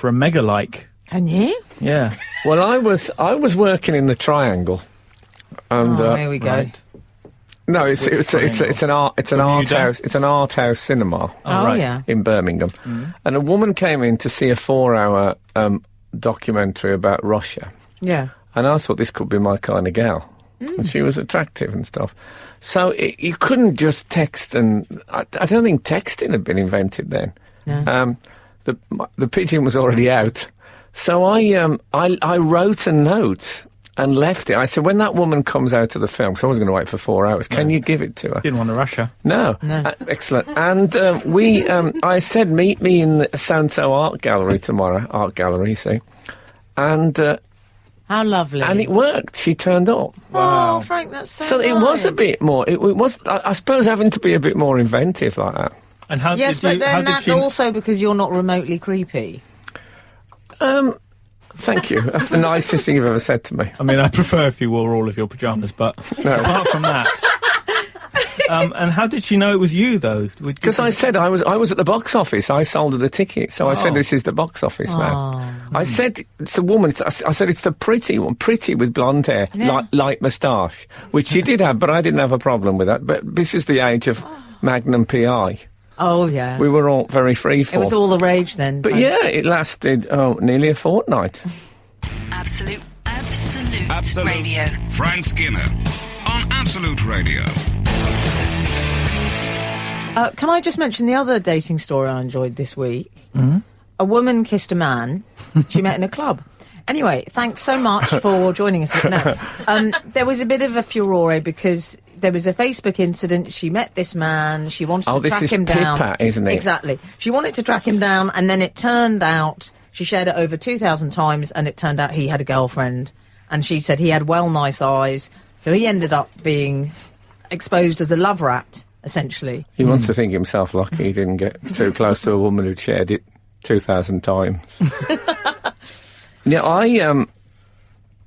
a mega like. Can you? Yeah. Well, I was working in the Triangle, and Here we go. Right. no, it's an art Bermuda? house. It's an art house cinema Oh, right. yeah. in Birmingham, and a woman came in to see a 4-hour documentary about Russia, Yeah. and I thought this could be my kind of gal. And she was attractive and stuff. So you couldn't just text, and I don't think texting had been invented then. No. The pigeon was already out. So I wrote a note and left it. I said, when that woman comes out of the film, because I wasn't going to wait for 4 hours, can you give it to her? Didn't want to rush her. No. Excellent. And I said, meet me in the so-and-so art gallery tomorrow. Art gallery, see. And How lovely. it worked. She turned up. Oh, Frank, that's so So it was a bit more. It was, I suppose, having to be a bit more inventive like that. And how Yes, did you? but How then did that's she? also because you're not remotely creepy. Thank you. That's the nicest thing you've ever said to me. I mean, I prefer if you wore all of your pajamas, but apart from that. And how did she know it was you, though? Because I said I was at the box office. I sold her the ticket, so I said, "This is the box office man." I said, "It's a woman." I said, "It's the pretty one, pretty with blonde hair, light moustache," which she did have, but I didn't have a problem with that. But this is the age of Magnum PI. Oh, yeah. We were all very freeform. It was all the rage then. But yeah, it lasted nearly a fortnight. Absolute Radio. Frank Skinner on Absolute Radio. Can I just mention the other dating story I enjoyed this week? Mm-hmm. A woman kissed a man she met in a club. Anyway, thanks so much for joining us. No, there was a bit of a furore because there was a Facebook incident. She met this man. She wanted to track him down. Pippa, isn't it? Exactly. She wanted to track him down, and then it turned out she shared it over 2,000 times, and it turned out he had a girlfriend. And she said he had nice eyes, so he ended up being exposed as a love rat, essentially. He wants to think himself lucky he didn't get too close to a woman who'd shared it 2,000 times. Yeah,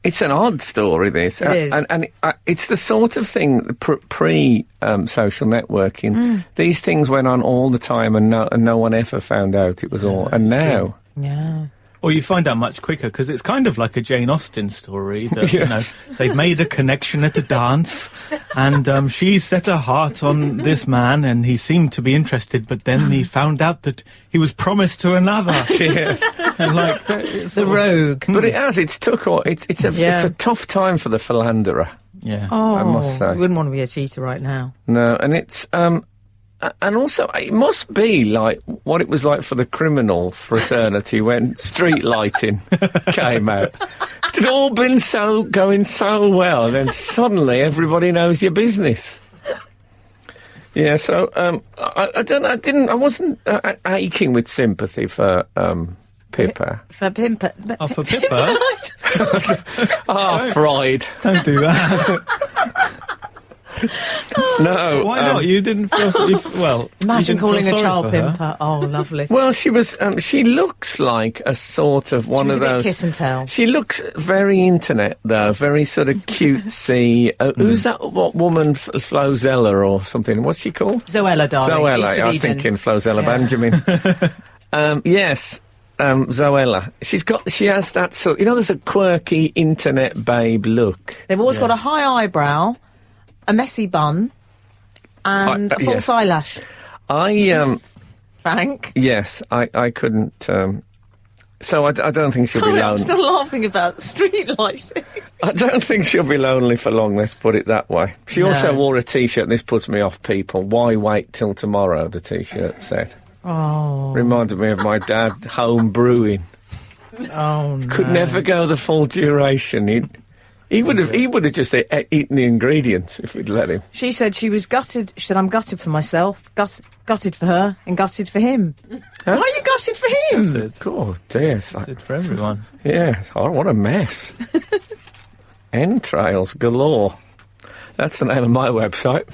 it's an odd story, this. It is. And it's the sort of thing, pre-social networking, these things went on all the time and no one ever found out it was all. And now... Yeah. Or you find out much quicker, because it's kind of like a Jane Austen story that, you know, they've made a connection at a dance, and she set her heart on this man, and he seemed to be interested, but then he found out that he was promised to another. Yes. And like... The rogue. But it's a tough time for the philanderer. Yeah. Oh, I must say. You wouldn't want to be a cheater right now. No, and it's... and also, it must be like what it was like for the criminal fraternity when street lighting came out. It had all been going so well, and then suddenly everybody knows your business. Yeah, so I wasn't aching with sympathy for Pippa. For Pimpa. Oh, for Pippa? Freud. Don't do that. No. Why not? You didn't feel... well, Imagine calling a child pimper. Pimpa. Oh, lovely. Well, she was. She looks like a sort of one She was of a bit those. kiss and tell. She looks very internet, though. Very sort of cutesy. Who's that? What woman? Flozella or something? What's she called? Zoella, darling. Zoella. East of I was Eden. thinking Flozella Benjamin. Yes. Zoella. She has that sort. You know, there's a quirky internet babe look. They've always got a high eyebrow, a messy bun, and a false eyelash. Frank? Yes, I couldn't... so I don't think she'll be I'm lonely. still laughing about street lighting. I don't think she'll be lonely for long, let's put it that way. She also wore a T-shirt, and this puts me off people. Why wait till tomorrow, the T-shirt said. Oh. Reminded me of my dad home brewing. Oh, no. Could never go the full duration. He would have just eaten the ingredients if we'd let him. She said she was gutted. She said, I'm gutted for myself, gutted for her, and gutted for him. Why are you gutted for him? Gutted. Oh, dear. Gutted for everyone. Yeah, what a mess. Entrails galore. That's the name of my website.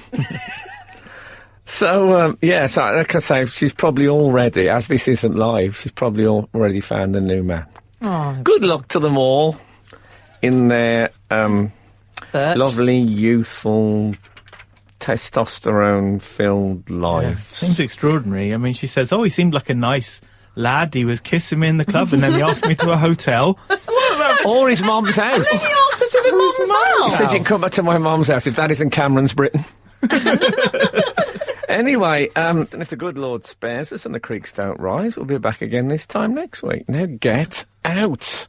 So, so like I say, she's probably already, as this isn't live, she's probably already found a new man. Oh, Good luck to them all in their search. lovely, youthful, testosterone-filled lives. Seems extraordinary. I mean, she says, he seemed like a nice lad. He was kissing me in the club, and then he asked me to a hotel. Or his mum's house. He asked her to the mum's She house. said, you can come back to my mum's house if that isn't Cameron's Britain. Anyway, and if the good Lord spares us and the creeks don't rise, we'll be back again this time next week. Now get out.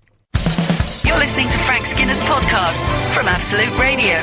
You're listening to Frank Skinner's podcast from Absolute Radio.